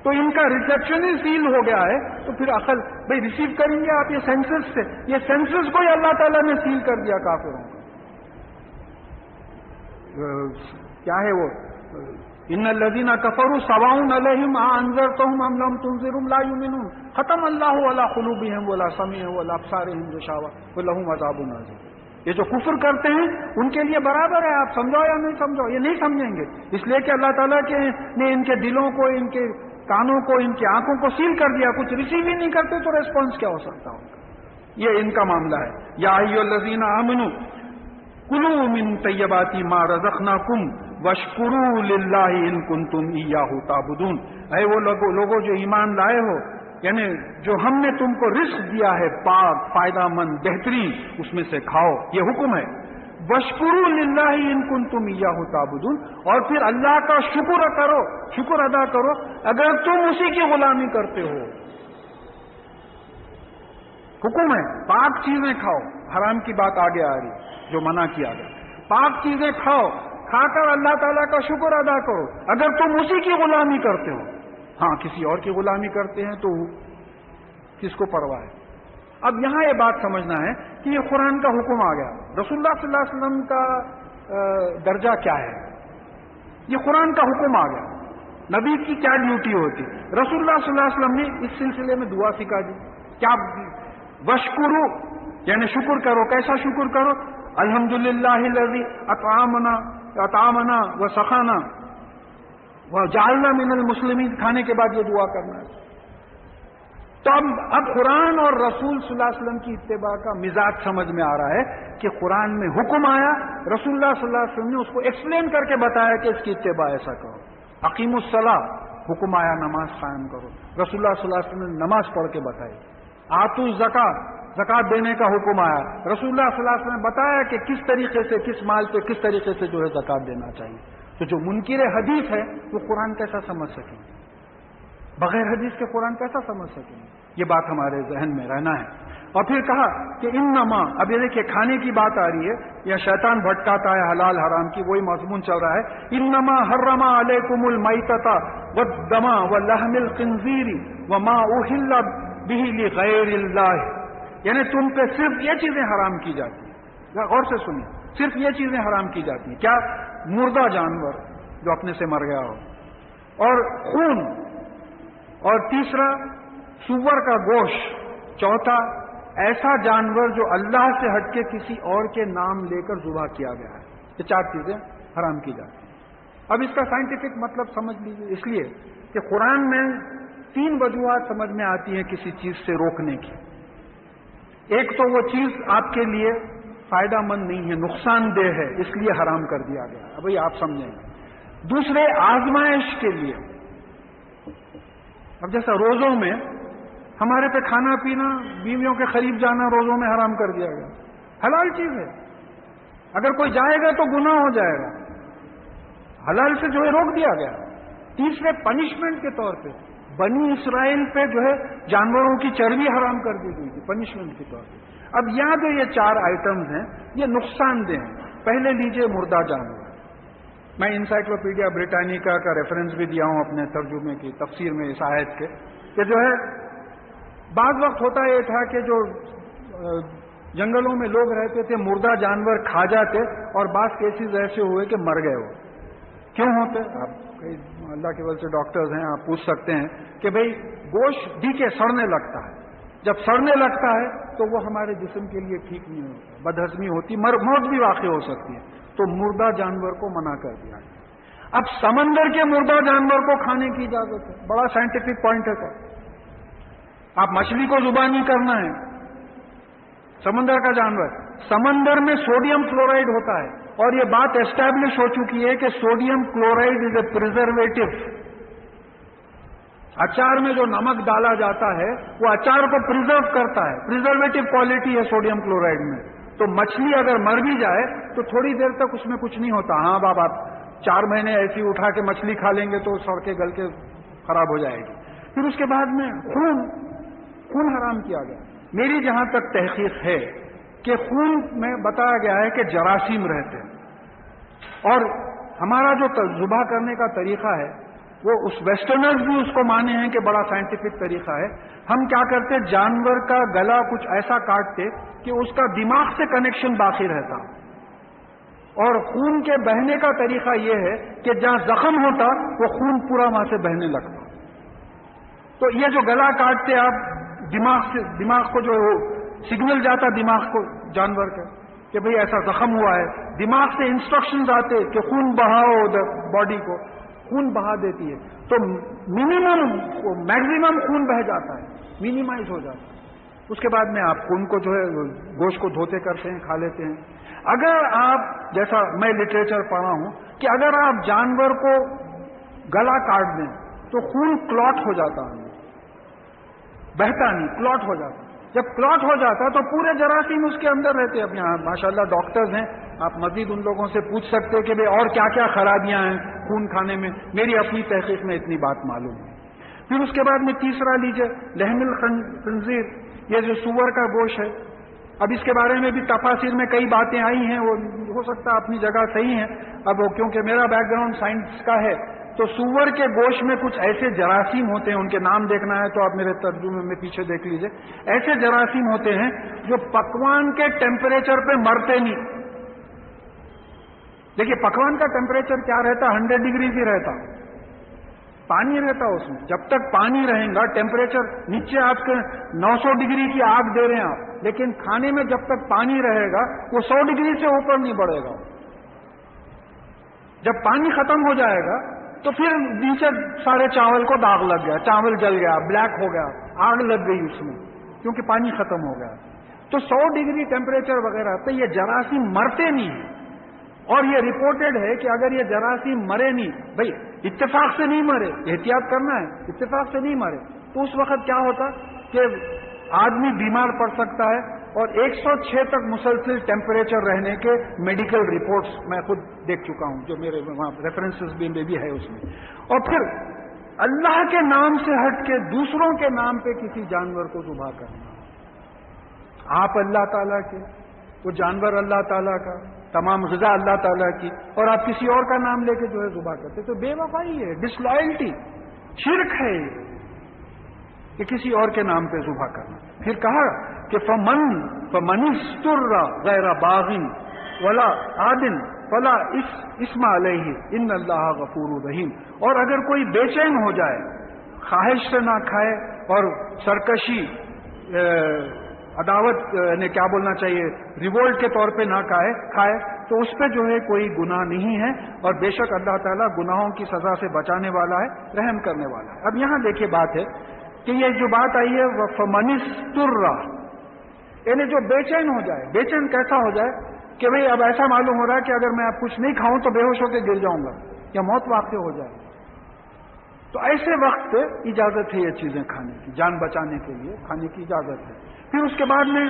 Speaker 1: تو ان کا ریسیپشن ہی سیل ہو گیا ہے. تو پھر عقل بھائی ریسیو کریں گے آپ یہ سینسز سے؟ یہ سینسز کو ہی اللہ تعالیٰ نے سیل کر دیا کافروں کو. کیا ہے وہ ان الذین کفروا سواء علیہم اانذرتہم ام لم تنذرہم لا یؤمنون ختم اللہ علی قلوبہم ولا سمعہم ولا ابصارہم غشاوہ ولہم عذاب عظیم. یہ جو کفر کرتے ہیں ان کے لیے برابر ہے، آپ سمجھو یا نہیں سمجھو، یہ نہیں سمجھیں گے اس لیے کہ اللہ تعالیٰ نے ان کے دلوں کو، ان کے کانوں کو، ان کی آنکھوں کو سیل کر دیا، کچھ ریسیو ہی نہیں کرتے تو ریسپانس کیا ہو سکتا ان کا. یہ ان کا معاملہ ہے. یا ایھا الذین آمنوا کلوا من طیبات ما رزقناکم واشکروا للہ ان کنتم ایاہ تعبدون. اے وہ لوگوں جو ایمان لائے ہو، یعنی جو ہم نے تم کو رزق دیا ہے پاک، فائدہ مند، بہترین، اس میں سے کھاؤ، یہ حکم ہے. واشکروا للہ ان کنتم ایاہ تعبدون، اور پھر اللہ کا شکر کرو، شکر ادا کرو اگر تم اسی کی غلامی کرتے ہو. حکم ہے پاک چیزیں کھاؤ. حرام کی بات آگے آ رہی جو منع کیا گیا. پاک چیزیں کھاؤ، کھا کر اللہ تعالیٰ کا شکر ادا کرو اگر تم اسی کی غلامی کرتے ہو. ہاں کسی اور کی غلامی کرتے ہیں تو کس کو پرواہ ہے. اب یہاں یہ بات سمجھنا ہے کہ یہ قرآن کا حکم آ گیا. رسول اللہ صلی اللہ علیہ وسلم کا درجہ کیا ہے؟ یہ قرآن کا حکم آ گیا. نبی کی کیا ڈیوٹی ہوتی؟ رسول اللہ صلی اللہ علیہ وسلم نے اس سلسلے میں دعا سکھا دی. کیا؟ وشکرو، یعنی شکر کرو. کیسا شکر کرو؟ الحمدللہ الذی اطعمنا وسقانا وجعلنا من المسلمین. کھانے کے بعد یہ دعا کرنا ہے. تو اب قرآن اور رسول صلی اللہ علیہ وسلم کی اتباع کا مزاج سمجھ میں آ رہا ہے کہ قرآن میں حکم آیا، رسول اللہ صلی اللہ علیہ وسلم نے اس کو ایکسپلین کر کے بتایا کہ اس کی اتباع ایسا کرو. اقیم الصلاۃ، حکم آیا نماز قائم کرو، رسول اللہ صلی اللہ علیہ وسلم نے نماز پڑھ کے بتائی. آتوا الزکوٰۃ، زکوٰۃ دینے کا حکم آیا، رسول اللہ صلی اللہ علیہ وسلم نے بتایا کہ کس طریقے سے، کس مال پہ کس طریقے سے جو ہے زکوٰۃ دینا چاہیے. تو جو منکر حدیث ہے وہ قرآن کیسا سمجھ سکیں گے؟ بغیر حدیث کے قرآن کیسا سمجھ سکیں گے؟ یہ بات ہمارے ذہن میں رہنا ہے. اور پھر کہا کہ انما، اب یہ دیکھیے کھانے کی بات آ رہی ہے یا شیطان بھٹکاتا ہے حلال حرام کی، وہی مضمون چل رہا ہے. انما حرم علیکم المیتۃ والدم ولحم الخنزیر وما اہل بہ لغیر اللہ. یعنی تم پہ صرف یہ چیزیں حرام کی جاتی ہیں. غور سے سنیے، صرف یہ چیزیں حرام کی جاتی ہیں. کیا؟ مردہ جانور جو اپنے سے مر گیا ہو، اور خون، اور تیسرا سور کا گوشت، چوتھا ایسا جانور جو اللہ سے ہٹ کے کسی اور کے نام لے کر ذبح کیا گیا ہے. یہ 4 چیزیں حرام کی جاتی ہیں. اب اس کا سائنٹیفک مطلب سمجھ لیجیے، اس لیے کہ قرآن میں 3 وجوہات سمجھ میں آتی ہیں کسی چیز سے روکنے کی. ایک تو وہ چیز آپ کے لیے فائدہ مند نہیں ہے، نقصان دہ ہے، اس لیے حرام کر دیا گیا. اب بھائی آپ سمجھیں گے. دوسرے آزمائش کے لیے. اب جیسا روزوں میں ہمارے پہ کھانا پینا، بیویوں کے قریب جانا روزوں میں حرام کر دیا گیا. حلال چیز ہے، اگر کوئی جائے گا تو گناہ ہو جائے گا، حلال سے جو ہے روک دیا گیا. تیسرے پنشمنٹ کے طور پہ بنی اسرائیل پہ جو ہے جانوروں کی چربی حرام کر دی گئی تھی پنشمنٹ کے طور پہ. اب یہاں جو یہ 4 آئٹمز ہیں یہ نقصان دہ ہیں. پہلے لیجئے مردہ جانور. میں انسائکلوپیڈیا بریٹانیکا کا ریفرنس بھی دیا ہوں اپنے ترجمے کی تفسیر میں اس آیت کے، کہ جو ہے بعض وقت ہوتا یہ تھا کہ جو جنگلوں میں لوگ رہتے تھے مردہ جانور کھا جاتے، اور بعض کیسز ایسے ہوئے کہ مر گئے. وہ کیوں ہوتے؟ آپ اللہ کی وجہ سے ڈاکٹرز ہیں، آپ پوچھ سکتے ہیں کہ بھئی گوشت ڈھیکے سڑنے لگتا ہے. جب سڑنے لگتا ہے تو وہ ہمارے جسم کے لیے ٹھیک نہیں ہوتا، بدہضمی ہوتی، موت بھی واقع ہو سکتی ہے. تو مردہ جانور کو منع کر دیا گیا. اب سمندر کے مردہ جانور کو کھانے کی اجازت ہے. بڑا سائنٹیفک پوائنٹ ہے سر. آپ مچھلی کو ذبح نہیں کرنا ہے. سمندر کا جانور، سمندر میں سوڈیم کلورائڈ ہوتا ہے، اور یہ بات اسٹیبلش ہو چکی ہے کہ سوڈیم کلورائڈ از اے پریزرویٹو. اچار میں جو نمک ڈالا جاتا ہے وہ اچار کو پریزرو کرتا ہے، پریزرویٹو کوالٹی ہے سوڈیم کلورائڈ میں. تو مچھلی اگر مر بھی جائے تو تھوڑی دیر تک اس میں کچھ نہیں ہوتا. ہاں باب، آپ 4 مہینے ایسی اٹھا کے مچھلی کھا لیں گے تو سڑ کے گل کے خراب ہو جائے گی. پھر اس کے بعد میں خون حرام کیا گیا. میری جہاں تک تحقیق ہے کہ خون میں بتایا گیا ہے کہ جراثیم رہتے ہیں، اور ہمارا جو ذبح کرنے کا طریقہ ہے وہ اس ویسٹرنرز بھی اس کو مانے ہیں کہ بڑا سائنٹیفک طریقہ ہے. ہم کیا کرتے، جانور کا گلا کچھ ایسا کاٹتے کہ اس کا دماغ سے کنیکشن باقی رہتا، اور خون کے بہنے کا طریقہ یہ ہے کہ جہاں زخم ہوتا وہ خون پورا وہاں سے بہنے لگتا. تو یہ جو گلا کاٹتے آپ، دماغ کو جو سگنل جاتا دماغ کو جانور کا کہ بھئی ایسا زخم ہوا ہے، دماغ سے انسٹرکشنز آتے کہ خون بہاؤ ادھر، باڈی کو خون بہا دیتی ہے. تو میکزیمم خون بہ جاتا ہے، مینیمائز ہو جاتا ہے. اس کے بعد میں آپ خون کو جو ہے گوشت کو دھوتے کرتے ہیں، کھا لیتے ہیں. اگر آپ، جیسا میں لٹریچر پڑھا ہوں کہ اگر آپ جانور کو گلا کاٹ دیں تو خون کلاٹ ہو جاتا ہے، بہتا نہیں، کلاٹ ہو جاتا. جب کلاٹ ہو جاتا تو پورے جراثیم اس کے اندر رہتے. اب یہاں ماشاءاللہ ڈاکٹرز ہیں، آپ مزید ان لوگوں سے پوچھ سکتے کہ بھئی اور کیا کیا خرابیاں ہیں خون کھانے میں. میری اپنی تحقیق میں اتنی بات معلوم ہے. پھر اس کے بعد میں تیسرا لیجئے لحم الخنزیر، یہ جو سور کا گوشت ہے. اب اس کے بارے میں بھی تفاسیر میں کئی باتیں آئی ہیں، وہ ہو سکتا ہے اپنی جگہ صحیح ہیں. اب کیونکہ میرا بیک گراؤنڈ سائنس کا ہے تو سور کے گوشت میں کچھ ایسے جراثیم ہوتے ہیں، ان کے نام دیکھنا ہے تو آپ میرے ترجمے میں پیچھے دیکھ لیجئے. ایسے جراثیم ہوتے ہیں جو پکوان کے ٹیمپریچر پہ مرتے نہیں. دیکھیے پکوان کا ٹیمپریچر کیا رہتا، 100 ڈگری ہی رہتا. پانی رہتا اس میں. جب تک پانی رہے گا ٹیمپریچر نیچے آپ کے 900 ڈگری کی آگ دے رہے ہیں آپ, لیکن کھانے میں جب تک پانی رہے گا وہ 100 ڈگری سے اوپر نہیں بڑھے گا. جب پانی ختم ہو جائے گا تو پھر نیچے سارے چاول کو داغ لگ گیا, چاول جل گیا, بلیک ہو گیا, آگ لگ گئی اس میں کیونکہ پانی ختم ہو گیا. تو 100 ڈگری ٹیمپریچر وغیرہ تو یہ جراثیم مرتے نہیں ہیں. اور یہ رپورٹڈ ہے کہ اگر یہ جراثیم مرے نہیں, بھائی اتفاق سے نہیں مرے, احتیاط کرنا ہے, اتفاق سے نہیں مرے, تو اس وقت کیا ہوتا کہ آدمی بیمار پڑ سکتا ہے. اور 106 تک مسلسل ٹیمپریچر رہنے کے میڈیکل رپورٹس میں خود دیکھ چکا ہوں, جو میرے وہاں ریفرنسز بھی ہے اس میں. اور پھر اللہ کے نام سے ہٹ کے دوسروں کے نام پہ کسی جانور کو ذبح کرنا. آپ اللہ تعالیٰ کے, وہ جانور اللہ تعالیٰ کا, تمام غذا اللہ تعالیٰ کی, اور آپ کسی اور کا نام لے کے جو ہے ذبح کرتے, تو بے وفائی ہے, ڈسلائلٹی, شرک ہے کہ کسی اور کے نام پہ ذبح کرنا. پھر کہا کہ فمن استر غیر باغ ولا عاد فلا اسم علیہ ان اللہ غفور رحیم. اور اگر کوئی بے چین ہو جائے, خواہش سے نہ کھائے اور سرکشی, عداوت نے کیا بولنا چاہیے, ریوولٹ کے طور پہ نہ کھائے, تو اس پہ جو ہے کوئی گناہ نہیں ہے. اور بے شک اللہ تعالیٰ گناہوں کی سزا سے بچانے والا ہے, رحم کرنے والا ہے. اب یہاں دیکھیے بات ہے کہ یہ جو بات آئی ہے وہ فمن استر, یعنی جو بے چین ہو جائے. بے چین کیسا ہو جائے کہ بھئی اب ایسا معلوم ہو رہا ہے کہ اگر میں اب کچھ نہیں کھاؤں تو بے ہوش ہو کے گر جاؤں گا یا موت واقع ہو جائے. تو ایسے وقت اجازت ہے یہ چیزیں کھانے کی, جان بچانے کے لیے کھانے کی اجازت ہے. پھر اس کے بعد میں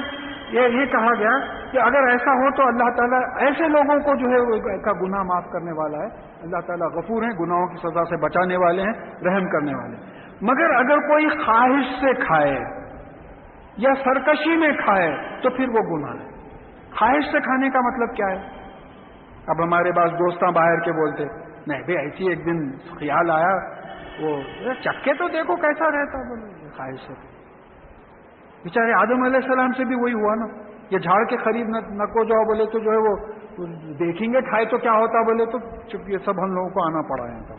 Speaker 1: یہ کہا گیا کہ اگر ایسا ہو تو اللہ تعالیٰ ایسے لوگوں کو جو ہے کا گناہ معاف کرنے والا ہے. اللہ تعالیٰ غفور ہیں, گناہوں کی سزا سے بچانے والے ہیں, رحم کرنے والے ہیں. مگر اگر کوئی خواہش سے کھائے یا سرکشی میں کھائے تو پھر وہ گناہ ہے. خواہش سے کھانے کا مطلب کیا ہے؟ اب ہمارے پاس دوستاں باہر کے بولتے, نہیں بھائی ایسی ایک دن خیال آیا, وہ چکے تو دیکھو کیسا رہتا, بولے خواہش سے. بیچارے آدم علیہ السلام سے بھی وہی ہوا نا, یہ جھاڑ کے قریب نہ کو جاؤ بولے تو جو ہے وہ دیکھیں گے کھائے تو کیا ہوتا بولے تو چپ, یہ سب ہم لوگوں کو آنا پڑا ہے.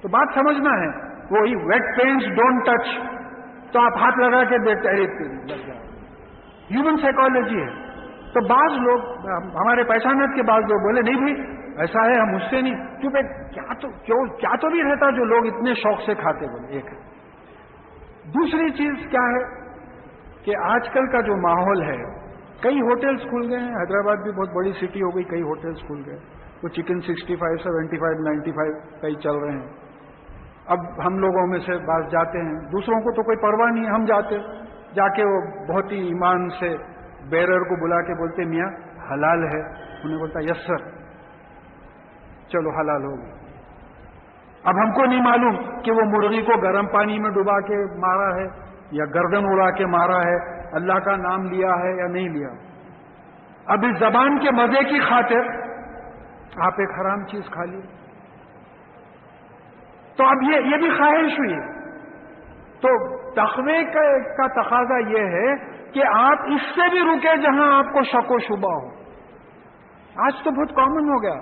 Speaker 1: تو بات سمجھنا ہے, وہی ویٹ پینس ڈونٹ ٹچ, تو آپ ہاتھ لگا کے دیکھتے لگ جائے. ہیومن سائیکالوجی ہے. تو بعض لوگ, ہمارے پہچانت کے بعض لوگ بولے نہیں بھائی ایسا ہے, ہم اس سے نہیں, کیا تو بھی رہتا جو لوگ اتنے شوق سے کھاتے. بولے ایک ہے. دوسری چیز کیا ہے کہ آج کل کا جو ماحول ہے, کئی ہوٹلز کھل گئے ہیں. حیدرآباد بھی بہت بڑی سٹی ہو گئی, کئی ہوٹلز کھل گئے. وہ چکن 65, 75, 95 کئی چل رہے ہیں. اب ہم لوگوں میں سے بعض جاتے ہیں, دوسروں کو تو کوئی پرواہ نہیں ہے, ہم جاتے, جا کے وہ بہت ہی ایمان سے بیرر کو بلا کے بولتے میاں حلال ہے. انہیں بولتا یس سر, چلو حلال ہو گئی. اب ہم کو نہیں معلوم کہ وہ مرغی کو گرم پانی میں ڈبا کے مارا ہے یا گردن اڑا کے مارا ہے, اللہ کا نام لیا ہے یا نہیں لیا. اب اس زبان کے مزے کی خاطر آپ ایک حرام چیز کھا لی, تو اب یہ بھی خواہش ہوئی. تو تقوی کا تقاضا یہ ہے کہ آپ اس سے بھی رکے جہاں آپ کو شک و شبہ ہو. آج تو بہت کامن ہو گیا.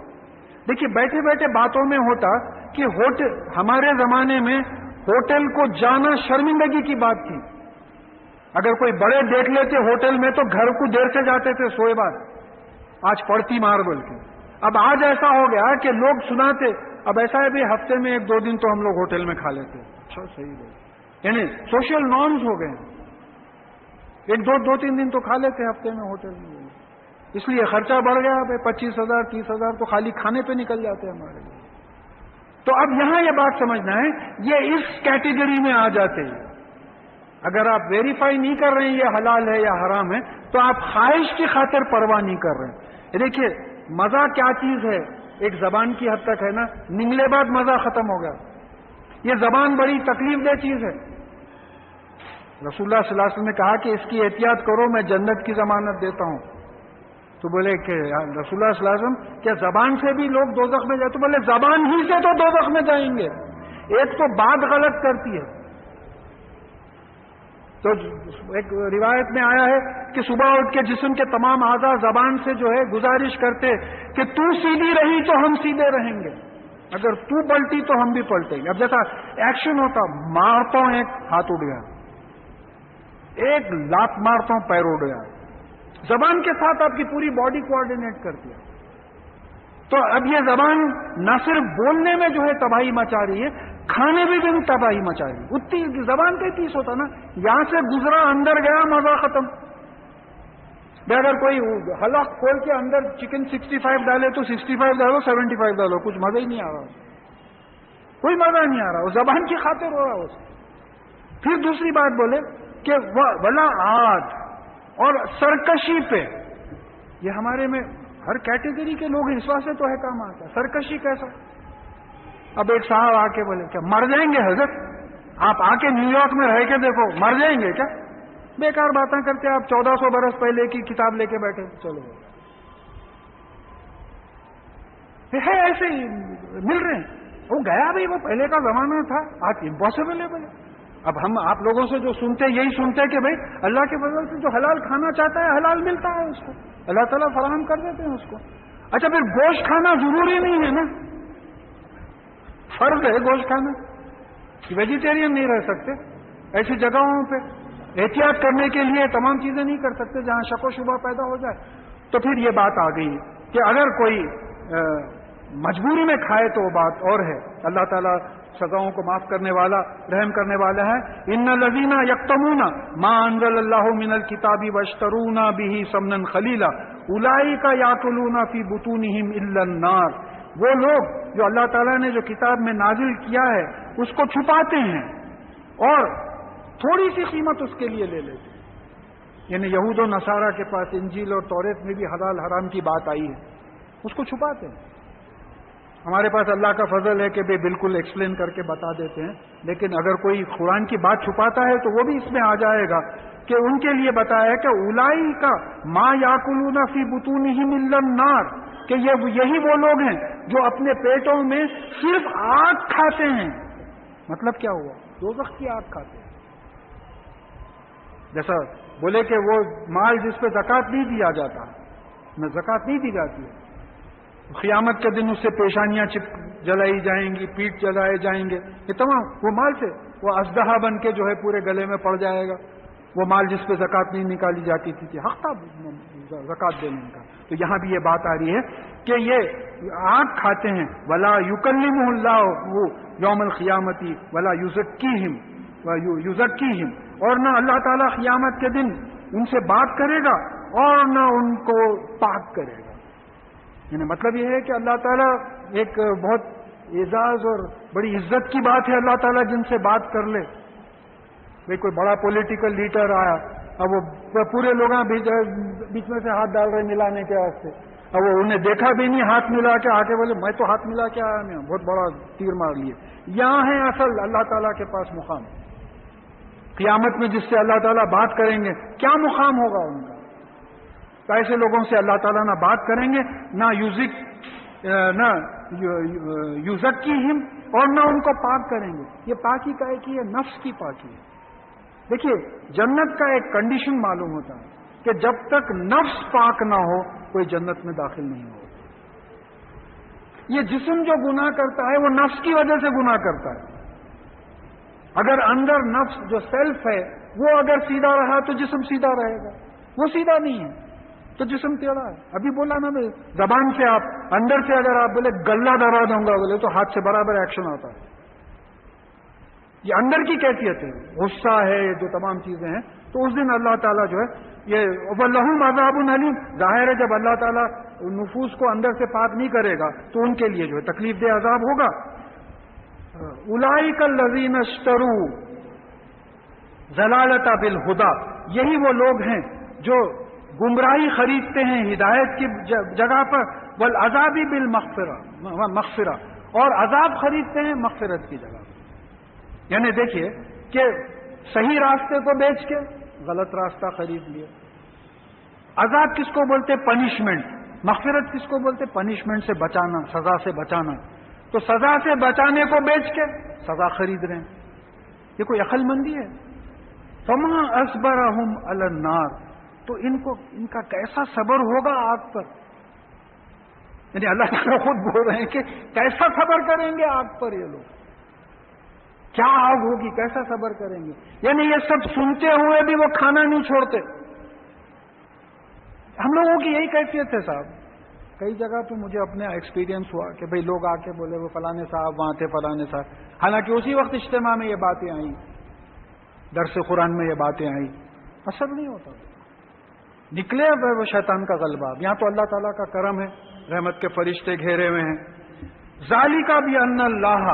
Speaker 1: دیکھیے بیٹھے بیٹھے باتوں میں ہوتا کہ ہمارے زمانے میں ہوٹل کو جانا شرمندگی کی بات تھی. اگر کوئی بڑے دیکھ لیتے ہوٹل میں تو گھر کو دیر سے جاتے تھے سوئے بعد, آج پڑتی مار بول کے. اب آج ایسا ہو گیا کہ لوگ سناتے, اب ایسا ہے بھی ہفتے میں 1-2 دن تو ہم لوگ ہوٹل میں کھا لیتے. اچھا صحیح ہے, یعنی سوشل نارمز ہو گئے. 2-3 دن تو کھا لیتے ہفتے میں ہوٹل میں. اس لیے خرچہ بڑھ گیا, 25,000 30,000 تو خالی کھانے پہ نکل جاتے ہیں ہمارے لیے. تو اب یہاں یہ بات سمجھنا ہے, یہ اس کیٹیگری میں آ جاتے ہیں. اگر آپ ویریفائی نہیں کر رہے ہیں یہ حلال ہے یا حرام ہے, تو آپ خواہش کی خاطر پرواہ نہیں کر رہے ہیں. دیکھیے مزہ کیا چیز ہے, ایک زبان کی حد تک ہے نا, نگلے بعد مزہ ختم ہو گیا. یہ زبان بڑی تکلیف دہ چیز ہے. رسول اللہ صلی اللہ علیہ وسلم نے کہا کہ اس کی احتیاط کرو, میں جنت کی ضمانت دیتا ہوں. تو بولے کہ رسول اللہ صلی اللہ علیہ وسلم کیا زبان سے بھی لوگ دوزخ میں جائیں؟ تو بولے زبان ہی سے تو دوزخ میں جائیں گے. ایک تو بات غلط کرتی ہے. تو ایک روایت میں آیا ہے کہ صبح اٹھ کے جسم کے تمام اعضاء زبان سے جو ہے گزارش کرتے کہ تو سیدھی رہی تو ہم سیدھے رہیں گے. اگر تو پلٹی تو ہم بھی پلٹیں گے. اب جیسا ایکشن ہوتا, مارتا ہوں ایک ہاتھ اڑ گیا, ایک لات مارتا ہوں پیر اڑ گیا. زبان کے ساتھ آپ کی پوری باڈی کوآرڈینیٹ کرتی ہے. تو اب یہ زبان نہ صرف بولنے میں جو ہے تباہی مچا رہی ہے, کھانے میں بھی تباہی مچا رہی ہے. اتنی زبان کا پیس ہوتا نا, یہاں سے گزرا اندر گیا مزہ ختم. بھائی اگر کوئی حلق کھول کے اندر چکن 65 ڈالے تو 65 ڈالو 75 ڈالو, کچھ مزہ ہی نہیں آ رہا, کوئی مزہ نہیں آ رہا. وہ زبان کی خاطر ہو رہا اس. پھر دوسری بات بولے کہ ولا عاد اور سرکشی پہ, یہ ہمارے میں ہر کیٹیگری کے لوگ اس واسطے تو ہے کام آتا ہے. سرکشی کیسا؟ اب ایک صاحب آ کے بولے کیا مر جائیں گے حضرت, آپ آ کے نیو یارک میں رہ کے دیکھو, مر جائیں گے کیا؟ بیکار باتیں کرتے آپ, 1400 برس پہلے کی کتاب لے کے بیٹھے. چلو ہے ایسے ہی مل رہے ہیں. وہ گیا بھائی, وہ پہلے کا زمانہ تھا, آج امپاسبل ہے بھائی. اب ہم آپ لوگوں سے جو سنتے یہی سنتے کہ بھائی اللہ کے فضل سے جو حلال کھانا چاہتا ہے حلال ملتا ہے اس کو, اللہ تعالیٰ فراہم کر دیتے ہیں اس کو. اچھا پھر گوشت کھانا ضروری نہیں ہے نا, فرض ہے گوشت کھانا, ویجیٹیرین نہیں رہ سکتے. ایسی جگہوں پہ احتیاط کرنے کے لیے تمام چیزیں نہیں کر سکتے جہاں شک و شبہ پیدا ہو جائے. تو پھر یہ بات آ گئی کہ اگر کوئی مجبوری میں کھائے تو وہ بات اور ہے. اللہ تعالیٰ سزاؤں کو معاف کرنے والا, رحم کرنے والا ہے. ان الذین یکتمون ما انزل اللہ من الکتاب واشترون به ثمنا خلیلا اولئک یاکلون فی بطونہم الا النار. وہ لوگ جو اللہ تعالیٰ نے جو کتاب میں نازل کیا ہے اس کو چھپاتے ہیں اور تھوڑی سی قیمت اس کے لیے لے لیتے ہیں. یعنی یہود و نصارہ کے پاس انجیل اور توریت میں بھی حلال حرام کی بات آئی ہے, اس کو چھپاتے ہیں. ہمارے پاس اللہ کا فضل ہے کہ بھائی بالکل ایکسپلین کر کے بتا دیتے ہیں, لیکن اگر کوئی قرآن کی بات چھپاتا ہے تو وہ بھی اس میں آ جائے گا کہ ان کے لیے بتایا کہ اولائی کا ما یاکلون فی بطونہم الا النار, کہ یہی وہ لوگ ہیں جو اپنے پیٹوں میں صرف آگ کھاتے ہیں. مطلب کیا ہوا؟ دوزخ کی آگ کھاتے ہیں. جیسا بولے کہ وہ مال جس پہ زکوٰۃ نہیں دیا جاتا, میں زکوٰۃ نہیں دی جاتی ہے, قیامت کے دن اس سے پیشانیاں جلائی جائیں گی, پیٹ جلائے جائیں گے, یہ تمام وہ مال سے وہ ازدہا بن کے جو ہے پورے گلے میں پڑ جائے گا. وہ مال جس پہ زکوٰۃ نہیں نکالی جاتی تھی, حق تھا زکوٰۃ دینے کا. تو یہاں بھی یہ بات آ رہی ہے کہ یہ آگ کھاتے ہیں. ولا یکلمہ اللہ یوم القیامتی ولا یزکیہم, اور نہ اللہ تعالیٰ قیامت کے دن ان سے بات کرے گا اور نہ ان کو پاک کرے گا. یعنی مطلب یہ ہے کہ اللہ تعالیٰ ایک بہت اعزاز اور بڑی عزت کی بات ہے, اللہ تعالیٰ جن سے بات کر لے. بھائی کوئی بڑا پولیٹیکل لیڈر آیا, اب وہ پورے لوگ بیچ میں سے ہاتھ ڈال رہے ملانے کے واسطے, اب وہ انہیں دیکھا بھی نہیں, ہاتھ ملا کے آ کے بولے میں تو ہاتھ ملا کے آیا نہیں, بہت بڑا تیر مار لیے. یہاں ہے اصل اللہ تعالیٰ کے پاس مقام. قیامت میں جس سے اللہ تعالیٰ بات کریں گے کیا مقام ہوگا ان کا؟ تو ایسے لوگوں سے اللہ تعالیٰ نہ بات کریں گے, نہ یزکیہم, اور نہ ان کو پاک کریں گے. یہ پاکی کا ہے کہ یہ نفس کی پاکی ہے. دیکھیے جنت کا ایک کنڈیشن معلوم ہوتا ہے کہ جب تک نفس پاک نہ ہو کوئی جنت میں داخل نہیں ہوگا. یہ جسم جو گناہ کرتا ہے وہ نفس کی وجہ سے گناہ کرتا ہے. اگر اندر نفس جو سیلف ہے وہ اگر سیدھا رہا تو جسم سیدھا رہے گا, وہ سیدھا نہیں ہے تو جسم ٹیڑھا ہے. ابھی بولا نا میں, زبان سے آپ اندر سے اگر آپ بولے گلہ دبا دوں گا بولے تو ہاتھ سے برابر ایکشن آتا ہے. یہ اندر کی کیفیت ہے, غصہ ہے, جو تمام چیزیں ہیں. تو اس دن اللہ تعالیٰ جو ہے یہ وَلَهُمْ عَذَابٌ أَلِيمٌ, ظاہر ہے جب اللہ تعالیٰ نفوس کو اندر سے پاک نہیں کرے گا تو ان کے لیے جو ہے تکلیف دہ عذاب ہوگا. اولئک الذین اشتروا ضلالۃ بالہدی, یہی وہ لوگ ہیں جو گمراہی خریدتے ہیں ہدایت کی جگہ پر, والعذاب بالمغفرہ, اور عذاب خریدتے ہیں مغفرت کی جگہ پر. یعنی دیکھیے کہ صحیح راستے کو بیچ کے غلط راستہ خرید لیا. عذاب کس کو بولتے؟ پنشمنٹ. مغفرت کس کو بولتے؟ پنشمنٹ سے بچانا, سزا سے بچانا. تو سزا سے بچانے کو بیچ کے سزا خرید رہے ہیں, یہ کوئی عقل مندی ہے؟ فما اصبرہم علی النار, تو ان کا کیسا صبر ہوگا آگ پر. یعنی اللہ تعالیٰ خود بول رہے ہیں کہ کیسا صبر کریں گے آگ پر یہ لوگ، کیا آگ ہوگی، کیسا صبر کریں گے. یعنی یہ سب سنتے ہوئے بھی وہ کھانا نہیں چھوڑتے. ہم لوگوں کی یہی کیفیت ہے صاحب. کئی جگہ تو مجھے اپنے ایکسپیرینس ہوا کہ بھئی لوگ آ کے بولے وہ فلانے صاحب وہاں تھے، فلانے صاحب، حالانکہ اسی وقت اجتماع میں یہ باتیں آئیں، درس قرآن میں یہ باتیں آئیں، اثر نہیں ہوتا. نکلے وہ شیطان کا غلبہ. یہاں تو اللہ تعالیٰ کا کرم ہے، رحمت کے فرشتے گھیرے ہوئے ہیں. ذالک بان اللہ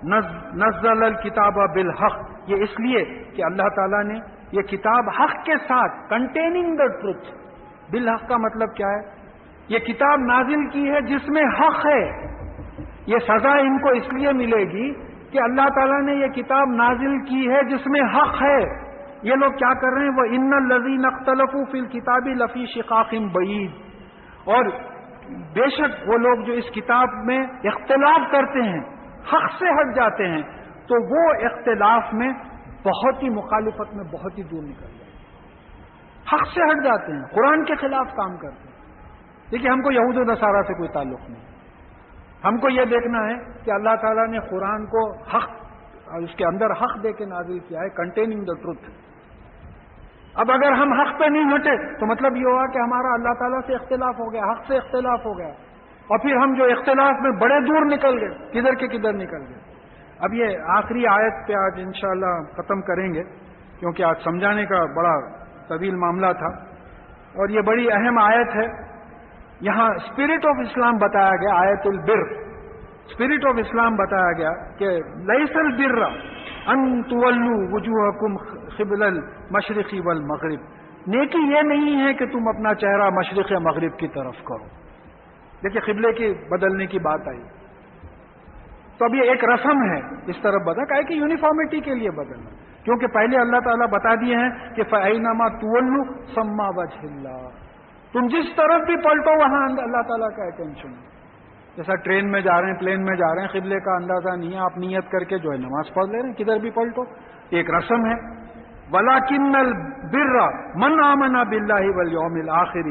Speaker 1: نزل الکتاب بالحق، یہ اس لیے کہ اللہ تعالیٰ نے یہ کتاب حق کے ساتھ، کنٹیننگ دا ٹروتھ. بالحق کا مطلب کیا ہے؟ یہ کتاب نازل کی ہے جس میں حق ہے. یہ سزا ان کو اس لیے ملے گی کہ اللہ تعالیٰ نے یہ کتاب نازل کی ہے جس میں حق ہے. یہ لوگ کیا کر رہے ہیں؟ وہ ان الذین اختلفوا فی الکتاب لفی شقاق بعید، اور بے شک وہ لوگ جو اس کتاب میں اختلاف کرتے ہیں، حق سے ہٹ جاتے ہیں، تو وہ اختلاف میں بہت ہی مخالفت میں بہت ہی دور نکل جاتے ہیں، حق سے ہٹ جاتے ہیں، قرآن کے خلاف کام کرتے ہیں. دیکھیے ہم کو یہود و نصارہ سے کوئی تعلق نہیں. ہم کو یہ دیکھنا ہے کہ اللہ تعالیٰ نے قرآن کو حق، اس کے اندر حق دے کے نازل کیا ہے، کنٹیننگ دا ٹروتھ. اب اگر ہم حق پہ نہیں ہٹے تو مطلب یہ ہوا کہ ہمارا اللہ تعالیٰ سے اختلاف ہو گیا، حق سے اختلاف ہو گیا، اور پھر ہم جو اختلاف میں بڑے دور نکل گئے، کدھر کے کدھر نکل گئے. اب یہ آخری آیت پہ آج انشاءاللہ ختم کریں گے، کیونکہ آج سمجھانے کا بڑا طویل معاملہ تھا، اور یہ بڑی اہم آیت ہے. یہاں اسپرٹ آف اسلام بتایا گیا، آیت البر، اسپرٹ آف اسلام بتایا گیا کہ لیس البر ان تولوا وجوہکم قبل المشرق والمغرب. نیکی یہ نہیں ہے کہ تم اپنا چہرہ مشرق یا مغرب کی طرف کرو. دیکھیے قبلے کی بدلنے کی بات آئی تو اب یہ ایک رسم ہے اس طرف بدل کا ہے کہ یونیفارمٹی کے لیے بدلنا، کیونکہ پہلے اللہ تعالیٰ بتا دیے ہیں کہ فَأَيْنَمَا تُوَلُّوا ثَمَّ وَجْهِ اللَّهِ، تم جس طرف بھی پلٹو وہاں اللہ تعالیٰ کا اٹینشن ہے. جیسا ٹرین میں جا رہے ہیں، پلین میں جا رہے ہیں، قبلے کا اندازہ نہیں ہے، آپ نیت کر کے جو ہے نماز پڑھ لے رہے ہیں، کدھر بھی پلٹو، ایک رسم ہے. وَلَكِنَّ الْبِرَّ مَنْ آمَنَ بِاللَّهِ وَالْيَوْمِ الْآخِرِ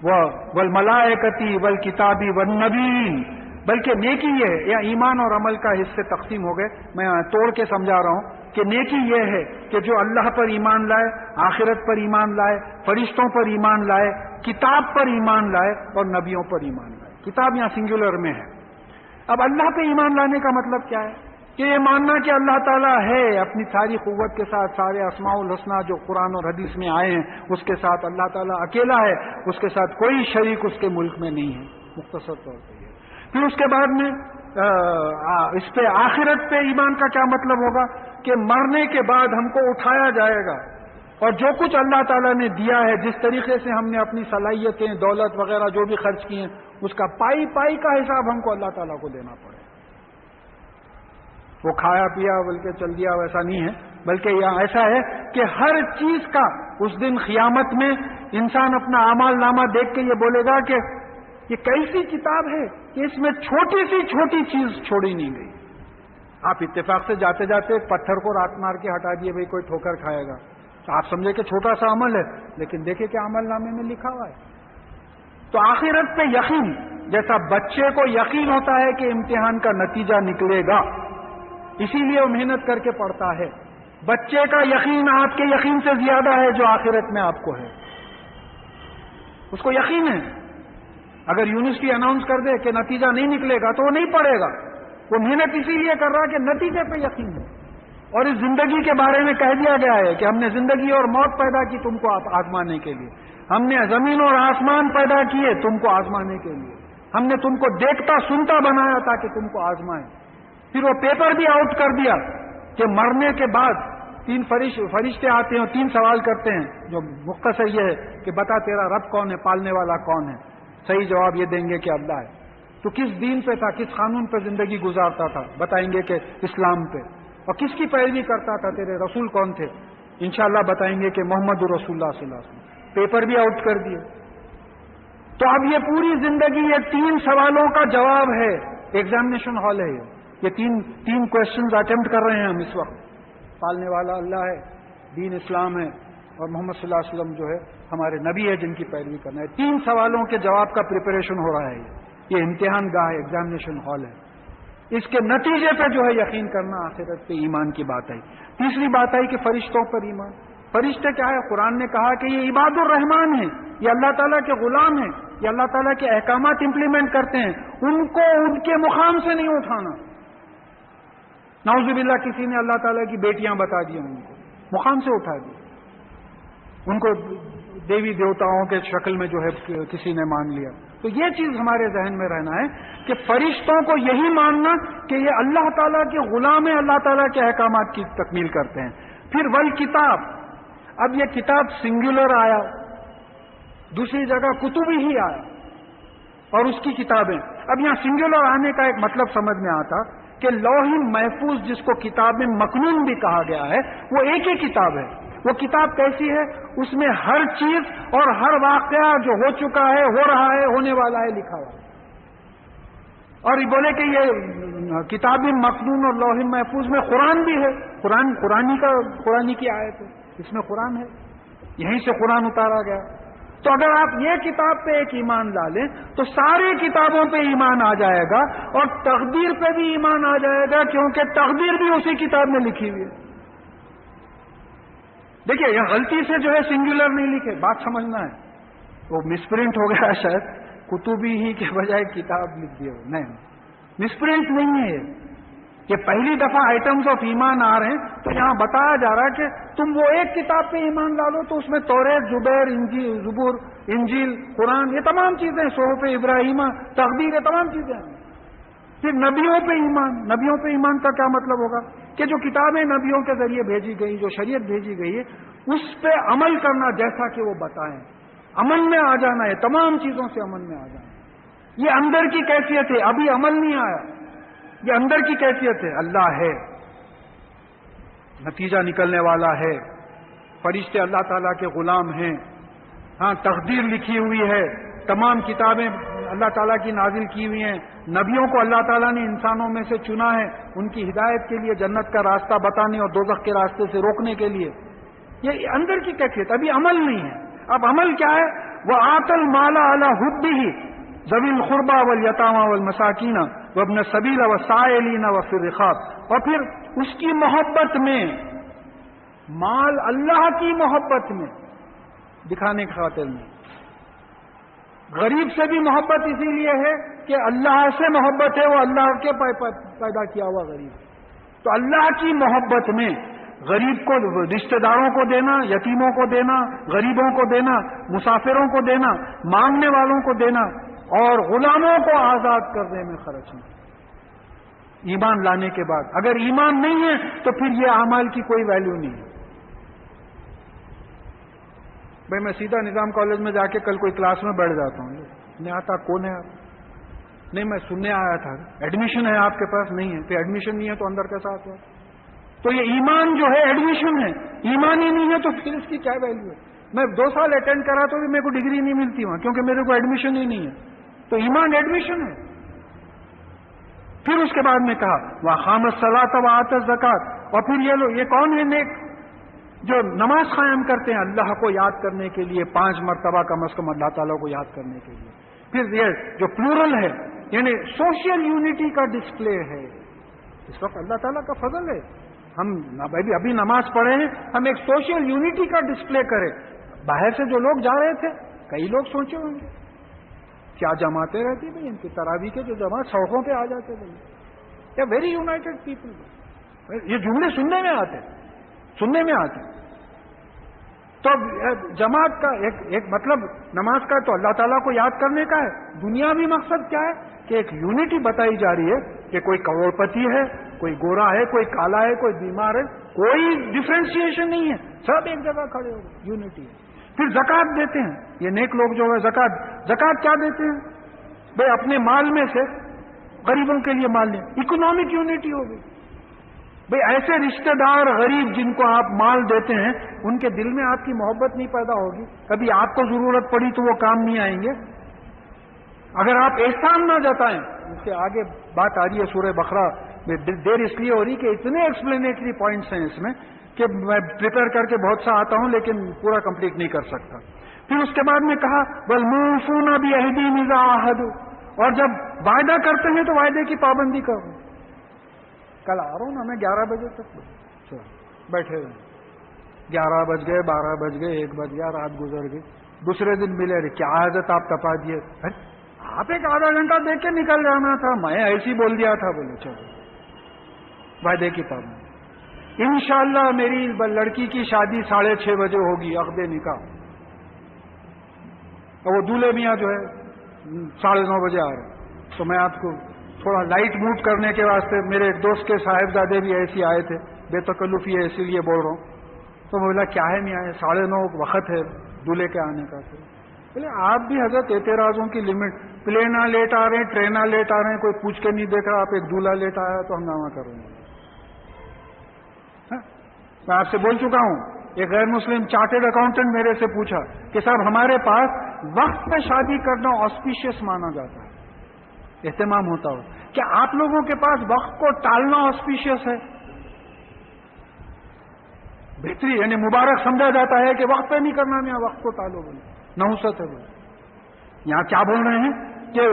Speaker 1: وَالْمَلَائِكَةِ وَالْكِتَابِ وَالنَّبِيِّينَ. بلکہ نیکی یہ ہے، یا ایمان اور عمل کا حصے تقسیم ہو گئے، میں توڑ کے سمجھا رہا ہوں کہ نیکی یہ ہے کہ جو اللہ پر ایمان لائے، آخرت پر ایمان لائے، فرشتوں پر ایمان لائے، کتاب پر ایمان لائے اور نبیوں پر ایمان لائے. کتاب یہاں سنگولر میں ہے. اب اللہ پہ ایمان لانے کا مطلب کیا ہے؟ کہ یہ ماننا کہ اللہ تعالیٰ ہے اپنی ساری قوت کے ساتھ، سارے اسماء الحسنہ جو قرآن اور حدیث میں آئے ہیں اس کے ساتھ اللہ تعالیٰ اکیلا ہے، اس کے ساتھ کوئی شریک اس کے ملک میں نہیں ہے. مختصر طور پہ یہ. پھر اس کے بعد میں اس پہ آخرت پہ ایمان کا کیا مطلب ہوگا؟ کہ مرنے کے بعد ہم کو اٹھایا جائے گا، اور جو کچھ اللہ تعالیٰ نے دیا ہے، جس طریقے سے ہم نے اپنی صلاحیتیں، دولت وغیرہ جو بھی خرچ کی ہیں، اس کا پائی پائی کا حساب ہم کو اللہ تعالیٰ کو دینا پڑے. وہ کھایا پیا بلکہ چل دیا ویسا نہیں ہے، بلکہ یہ ایسا ہے کہ ہر چیز کا اس دن قیامت میں انسان اپنا اعمال نامہ دیکھ کے یہ بولے گا کہ یہ کیسی کتاب ہے کہ اس میں چھوٹی سی چھوٹی چیز چھوڑی نہیں گئی. آپ اتفاق سے جاتے جاتے ایک پتھر کو رات مار کے ہٹا دیے، بھائی کوئی ٹھوکر کھائے گا، تو آپ سمجھے کہ چھوٹا سا عمل ہے، لیکن دیکھیں کہ عمل نامے میں لکھا ہوا ہے. تو آخرت پہ یقین، جیسا بچے کو یقین ہوتا ہے کہ امتحان کا نتیجہ نکلے گا، اسی لیے وہ محنت کر کے پڑھتا ہے. بچے کا یقین آپ کے یقین سے زیادہ ہے جو آخرت میں آپ کو ہے. اس کو یقین ہے. اگر یونیورسٹی اناؤنس کر دے کہ نتیجہ نہیں نکلے گا تو وہ نہیں پڑھے گا. وہ محنت اسی لیے کر رہا ہے کہ نتیجے پہ یقین ہے. اور اس زندگی کے بارے میں کہہ دیا گیا ہے کہ ہم نے زندگی اور موت پیدا کی تم کو آزمانے کے لیے، ہم نے زمین اور آسمان پیدا کیے تم کو آزمانے کے لیے، ہم نے تم کو دیکھتا سنتا بنایا تاکہ تم کو آزمائیں. پھر وہ پیپر بھی آؤٹ کر دیا کہ مرنے کے بعد 3 فرشتے آتے ہیں اور 3 سوال کرتے ہیں، جو مختصر یہ ہے کہ بتا تیرا رب کون ہے، پالنے والا کون ہے. صحیح جواب یہ دیں گے کہ اللہ ہے. تو کس دین پہ تھا، کس قانون پہ زندگی گزارتا تھا، بتائیں گے کہ اسلام پہ. اور کس کی پیروی کرتا تھا، تیرے رسول کون تھے، انشاءاللہ بتائیں گے کہ محمد رسول اللہ صلی اللہ علیہ وسلم. پیپر بھی آؤٹ کر دیے. تو اب یہ پوری زندگی یہ 3 سوالوں کا جواب ہے. ایگزامینیشن ہال ہے یہ 3 کوشچنز اٹیمپٹ کر رہے ہیں ہم اس وقت. پالنے والا اللہ ہے، دین اسلام ہے، اور محمد صلی اللہ علیہ وسلم جو ہے ہمارے نبی ہے جن کی پیروی کرنا ہے. 3 سوالوں کے جواب کا پریپریشن ہو رہا ہے. یہ امتحان گاہ ایگزامینیشن ہال ہے. اس کے نتیجے پہ جو ہے یقین کرنا آخرت پہ ایمان کی بات آئی. تیسری بات آئی کہ فرشتوں پر ایمان. فرشتے کیا ہے؟ قرآن نے کہا کہ یہ عباد الرحمان ہیں، یہ اللہ تعالیٰ کے غلام ہیں، یہ اللہ تعالیٰ کے احکامات امپلیمنٹ کرتے ہیں، ان کو ان کے مقام سے نہیں اٹھانا. نعوذ باللہ کسی نے اللہ تعالیٰ کی بیٹیاں بتا دی، ان کو مقام سے اٹھا دیا، ان کو دیوی دیوتاؤں کے شکل میں جو ہے کسی نے مان لیا. تو یہ چیز ہمارے ذہن میں رہنا ہے کہ فرشتوں کو یہی ماننا کہ یہ اللہ تعالیٰ کے غلام ہیں، اللہ تعالیٰ کے احکامات کی تکمیل کرتے ہیں. پھر والکتاب، اب یہ کتاب سنگولر آیا، دوسری جگہ کتب ہی آیا اور اس کی کتابیں. اب یہاں سنگولر آنے کا ایک مطلب سمجھ میں آتا کہ لوح محفوظ جس کو کتاب مکنون بھی کہا گیا ہے، وہ ایک ہی کتاب ہے. وہ کتاب کیسی ہے؟ اس میں ہر چیز اور ہر واقعہ جو ہو چکا ہے، ہو رہا ہے، ہونے والا ہے، لکھا ہوا ہے. اور یہ بولے کہ یہ کتاب مکنون اور لوح محفوظ میں قرآن بھی ہے. قرآن کی آیت ہے، اس میں قرآن ہے، یہیں سے قرآن اتارا گیا. تو اگر آپ یہ کتاب پہ ایک ایمان لا لیں تو ساری کتابوں پہ ایمان آ جائے گا، اور تقدیر پہ بھی ایمان آ جائے گا، کیونکہ تقدیر بھی اسی کتاب میں لکھی ہوئی ہے. دیکھیے یہ غلطی سے جو ہے سنگولر نہیں لکھے، بات سمجھنا ہے، وہ مسپرنٹ ہو گیا شاید، کتبی ہی کے بجائے کتاب لکھ دیا. نہیں، مسپرنٹ نہیں ہے یہ پہلی دفعہ آئٹمز آف ایمان آ رہے ہیں. تو یہاں بتایا جا رہا ہے کہ تم وہ ایک کتاب پہ ایمان لا لو تو اس میں توریت، زبیر، زبور، انجیل، قرآن، یہ تمام چیزیں، صحف ابراہیمہ، تقدیر، یہ تمام چیزیں ہیں. پھر نبیوں پہ ایمان. نبیوں پہ ایمان کا کیا مطلب ہوگا؟ کہ جو کتابیں نبیوں کے ذریعے بھیجی گئی، جو شریعت بھیجی گئی ہے، اس پہ عمل کرنا جیسا کہ وہ بتائیں، عمل میں آ جانا ہے، تمام چیزوں سے عمل میں آ جانا. یہ اندر کی کیفیت ہے، ابھی عمل نہیں آیا، یہ اندر کی کیفیت ہے. اللہ ہے، نتیجہ نکلنے والا ہے، فرشتے اللہ تعالیٰ کے غلام ہیں، ہاں تقدیر لکھی ہوئی ہے، تمام کتابیں اللہ تعالیٰ کی نازل کی ہوئی ہیں، نبیوں کو اللہ تعالیٰ نے انسانوں میں سے چنا ہے ان کی ہدایت کے لیے، جنت کا راستہ بتانے اور دوزخ کے راستے سے روکنے کے لیے. یہ اندر کی کیفیت، ابھی عمل نہیں ہے. اب عمل کیا ہے؟ وَآتَى الْمَالَ عَلَى حُبِّهِ ذَوِي الْقُرْبَى وَالْيَتَامَى وَالْمَسَاكِينَ وَابْنَ السَّبِيلِ وَالسَّائِلِينَ وَفِي الرِّقَابِ. اور پھر اس کی محبت میں، مال اللہ کی محبت میں دکھانے کی خاطر میں. غریب سے بھی محبت اسی لیے ہے کہ اللہ سے محبت ہے، وہ اللہ کے پیدا کیا ہوا غریب. تو اللہ کی محبت میں غریب کو، رشتہ داروں کو دینا، یتیموں کو دینا، غریبوں کو دینا، مسافروں کو دینا، مانگنے والوں کو دینا، اور غلاموں کو آزاد کرنے میں خرچنا. ایمان لانے کے بعد اگر ایمان نہیں ہے تو پھر یہ اعمال کی کوئی ویلیو نہیں ہے. بھائی میں سیدھا نظام کالج میں جا کے کل کوئی کلاس میں بیٹھ جاتا ہوں، نہیں آتا، کون ہے آپ؟ نہیں میں سننے آیا تھا. ایڈمیشن ہے آپ کے پاس؟ نہیں ہے. پھر ایڈمیشن نہیں ہے تو اندر کیسا آتا ہے؟ تو یہ ایمان جو ہے ایڈمیشن ہے، ایمان ہی نہیں ہے تو پھر اس کی کیا ویلیو ہے؟ میں 2 سال اٹینڈ کرا تو بھی میرے کو ڈگری نہیں ملتی وہاں، کیونکہ میرے کو ایڈمیشن ہی نہیں ہے. تو ایمان ایڈمیشن ہے. پھر اس کے بعد میں کہا وَأَقَامَ الصَّلَاةَ وَآتَى الزَّكَاةَ. اور پھر یہ لوگ، یہ کون ہے نیک؟ جو نماز قائم کرتے ہیں اللہ کو یاد کرنے کے لیے، 5 مرتبہ کم از کم اللہ تعالیٰ کو یاد کرنے کے لیے. پھر یہ جو پلورل ہے، یعنی سوشل یونٹی کا ڈسپلے ہے. اس وقت اللہ تعالیٰ کا فضل ہے، ہم ابھی نماز پڑھے ہیں، ہم ایک سوشل یونٹی کا ڈسپلے کریں. باہر سے جو لوگ جا رہے تھے، کئی لوگ سوچے ہوں گے کیا جماعتیں رہتی بھائی ان کی، تراویح کے جو جماعت سڑکوں پہ آ جاتے بھائی، کیا ویری یونائٹڈ پیپل. یہ جملے سننے میں آتے. تو جماعت کا ایک مطلب نماز کا تو اللہ تعالیٰ کو یاد کرنے کا ہے. دنیاوی مقصد کیا ہے؟ کہ ایک یونٹی بتائی جا رہی ہے کہ کوئی کروڑ پتی ہے، کوئی گورا ہے، کوئی کالا ہے، کوئی بیمار ہے، کوئی ڈفرینشیشن نہیں ہے، سب ایک جگہ کھڑے ہو، یونٹی ہے. پھر زکوٰۃ دیتے ہیں یہ نیک لوگ جو ہے. زکوٰۃ کیا دیتے ہیں بھائی؟ اپنے مال میں سے غریبوں کے لیے مال دیں. اکنامک یونٹی ہو گئی بھائی. ایسے رشتہ دار غریب جن کو آپ مال دیتے ہیں، ان کے دل میں آپ کی محبت نہیں پیدا ہوگی. کبھی آپ کو ضرورت پڑی تو وہ کام نہیں آئیں گے. اگر آپ احسان نہ جتائیں، اس کے آگے بات آ رہی ہے سورہ بقرہ میں، دیر اس لیے ہو رہی کہ اتنے ایکسپلینیٹری پوائنٹس ہیں اس میں کہ میں پریپئر کر کے بہت سا آتا ہوں لیکن پورا کمپلیٹ نہیں کر سکتا. پھر اس کے بعد میں کہا وَالْمُوفُونَ بِعَهْدِهِمْ إِذَا عَاهَدُوا. اور جب وعدہ کرتے ہیں تو وعدے کی پابندی کرو. کل آ رہا ہوں نا میں 11 بجے تک بیٹھے ہوئے, 11 بج گئے, 12 بج گئے, 1 بج گیا, رات گزر گئی. دوسرے دن ملے, کیا عادت آپ تپا دیے, آپ ایک آدھا گھنٹہ دیکھ کے نکل جانا تھا, میں ایسی بول دیا تھا. بولے چلو وعدے کی پابندی. انشاءاللہ میری لڑکی کی شادی 6:30 بجے ہوگی, عقد نکاح. اور وہ دولہے میاں جو ہے 9:30 بجے آ رہے. تو میں آپ کو تھوڑا لائٹ موڈ کرنے کے واسطے, میرے ایک دوست کے صاحبزادے بھی ایسے آئے تھے, بے تکلفی ہے اسی لیے بول رہا ہوں. تو میں بولا کیا ہے میاں, 9:30 وقت ہے دولہے کے آنے کا. بولے آپ بھی حضرت اعتراضوں کی لمٹ, پلینا لیٹ آ رہے ہیں, ٹرینا لیٹ آ رہے ہیں, کوئی پوچھ کے نہیں دیکھ رہا, آپ ایک دولہا لیٹ آیا تو ہنگامہ کر رہے ہیں. میں آپ سے بول چکا ہوں, ایک غیر مسلم چارٹرڈ اکاؤنٹنٹ میرے سے پوچھا کہ صاحب ہمارے پاس وقت پہ شادی کرنا آسپیشیس مانا جاتا ہے, اہتمام ہوتا ہو, کیا آپ لوگوں کے پاس وقت کو ٹالنا آسپیشیس ہے؟ بہتری یعنی مبارک سمجھا جاتا ہے کہ وقت پہ نہیں کرنا, یہاں وقت کو ٹالو, بولے نحوست ہے. بولے یہاں کیا بول رہے ہیں کہ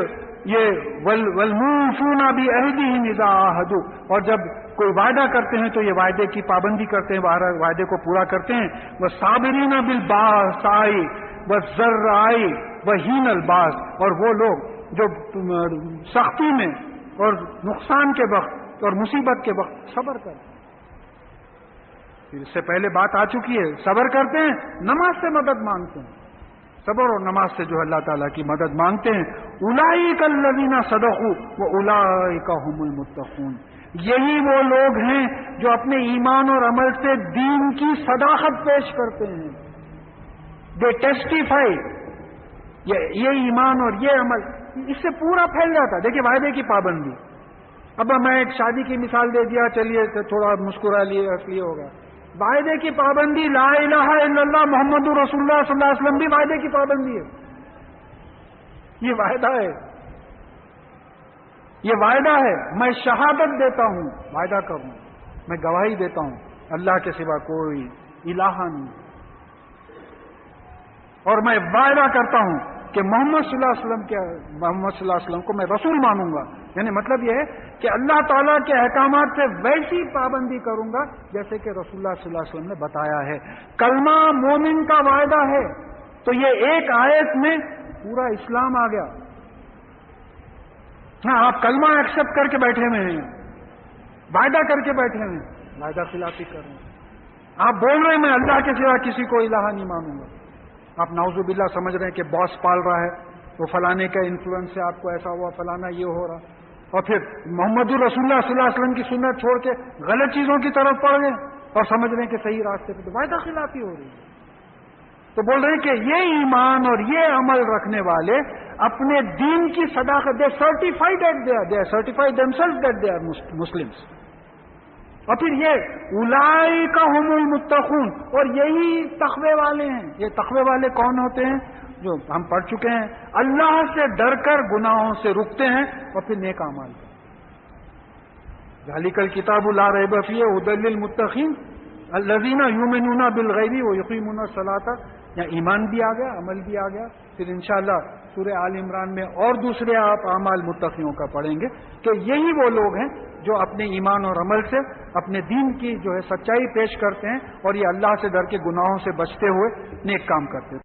Speaker 1: یہ والموفون بعہدہم اذا عاہدوا, اور جب کوئی وعدہ کرتے ہیں تو یہ وعدے کی پابندی کرتے ہیں, وعدے کو پورا کرتے ہیں. والصابرین بالباساء والضراء وحین الباس, اور وہ لوگ جو سختی میں اور نقصان کے وقت اور مصیبت کے وقت صبر کرتے ہیں. اس سے پہلے بات آ چکی ہے, صبر کرتے ہیں, نماز سے مدد مانگتے ہیں. صبر اور نماز سے جو اللہ تعالیٰ کی مدد مانگتے ہیں. اولئک الذین صدقوا واولئک هم المتقون, یہی وہ لوگ ہیں جو اپنے ایمان اور عمل سے دین کی صداقت پیش کرتے ہیں. دے ٹیسٹیفائی, یہ ایمان اور یہ عمل اس سے پورا پھیل جاتا ہے. دیکھیے وعدے کی پابندی, اب میں ایک شادی کی مثال دے دیا, چلیے تھوڑا مسکرا لیے, اس لیے ہوگا. وعدے کی پابندی, لا الہ الا اللہ محمد رسول اللہ صلی اللہ علیہ وسلم بھی وعدے کی پابندی ہے. یہ وعدہ ہے, یہ وعدہ ہے. میں شہادت دیتا ہوں, وعدہ کروں, میں گواہی دیتا ہوں اللہ کے سوا کوئی الہ نہیں, اور میں وعدہ کرتا ہوں کہ محمد صلی اللہ علیہ وسلم کو میں رسول مانوں گا. یعنی مطلب یہ ہے کہ اللہ تعالیٰ کے احکامات سے ویسی پابندی کروں گا جیسے کہ رسول اللہ صلی اللہ علیہ وسلم نے بتایا ہے. کلمہ مومن کا وعدہ ہے, تو یہ ایک آیت میں پورا اسلام آ گیا. ہاں آپ کلمہ ایکسپٹ کر کے بیٹھے ہوئے ہیں, وعدہ کر کے بیٹھے ہوئے ہیں, وعدہ خلافی کر رہے ہیں. آپ بول رہے ہیں میں اللہ کے سوا کسی کو الہ نہیں مانوں گا. آپ نعوذ باللہ سمجھ رہے ہیں کہ باس پال رہا ہے, وہ فلانے کا انفلوئنس سے آپ کو ایسا ہوا, فلانا یہ ہو رہا, اور پھر محمد الرسول اللہ صلی اللہ علیہ وسلم کی سنت چھوڑ کے غلط چیزوں کی طرف پڑ گئے اور سمجھ رہے ہیں کہ صحیح راستے پہ, تو وعدہ خلافی ہو رہی ہے. تو بول رہے ہیں کہ یہ ایمان اور یہ عمل رکھنے والے اپنے دین کی صداقت, دے certified themselves that they are Muslims. اور پھر یہ اولئک هم المتقون, اور یہی تقوی والے ہیں. یہ تقوی والے کون ہوتے ہیں؟ جو ہم پڑھ چکے ہیں, اللہ سے ڈر کر گناہوں سے رکتے ہیں اور پھر نیک اعمال کرتے ہیں. ذالک الکتاب لا ریب فیہ ھدی للمتقین الذین یؤمنون بالغیب ویقیمون الصلاۃ. یہاں ایمان بھی آ گیا, عمل بھی آ گیا. پھر انشاءاللہ سورہ آل عمران میں اور دوسرے آپ اعمال متقیوں کا پڑھیں گے کہ یہی وہ لوگ ہیں جو اپنے ایمان اور عمل سے اپنے دین کی جو ہے سچائی پیش کرتے ہیں اور یہ اللہ سے ڈر کے گناہوں سے بچتے ہوئے نیک کام کرتے ہیں.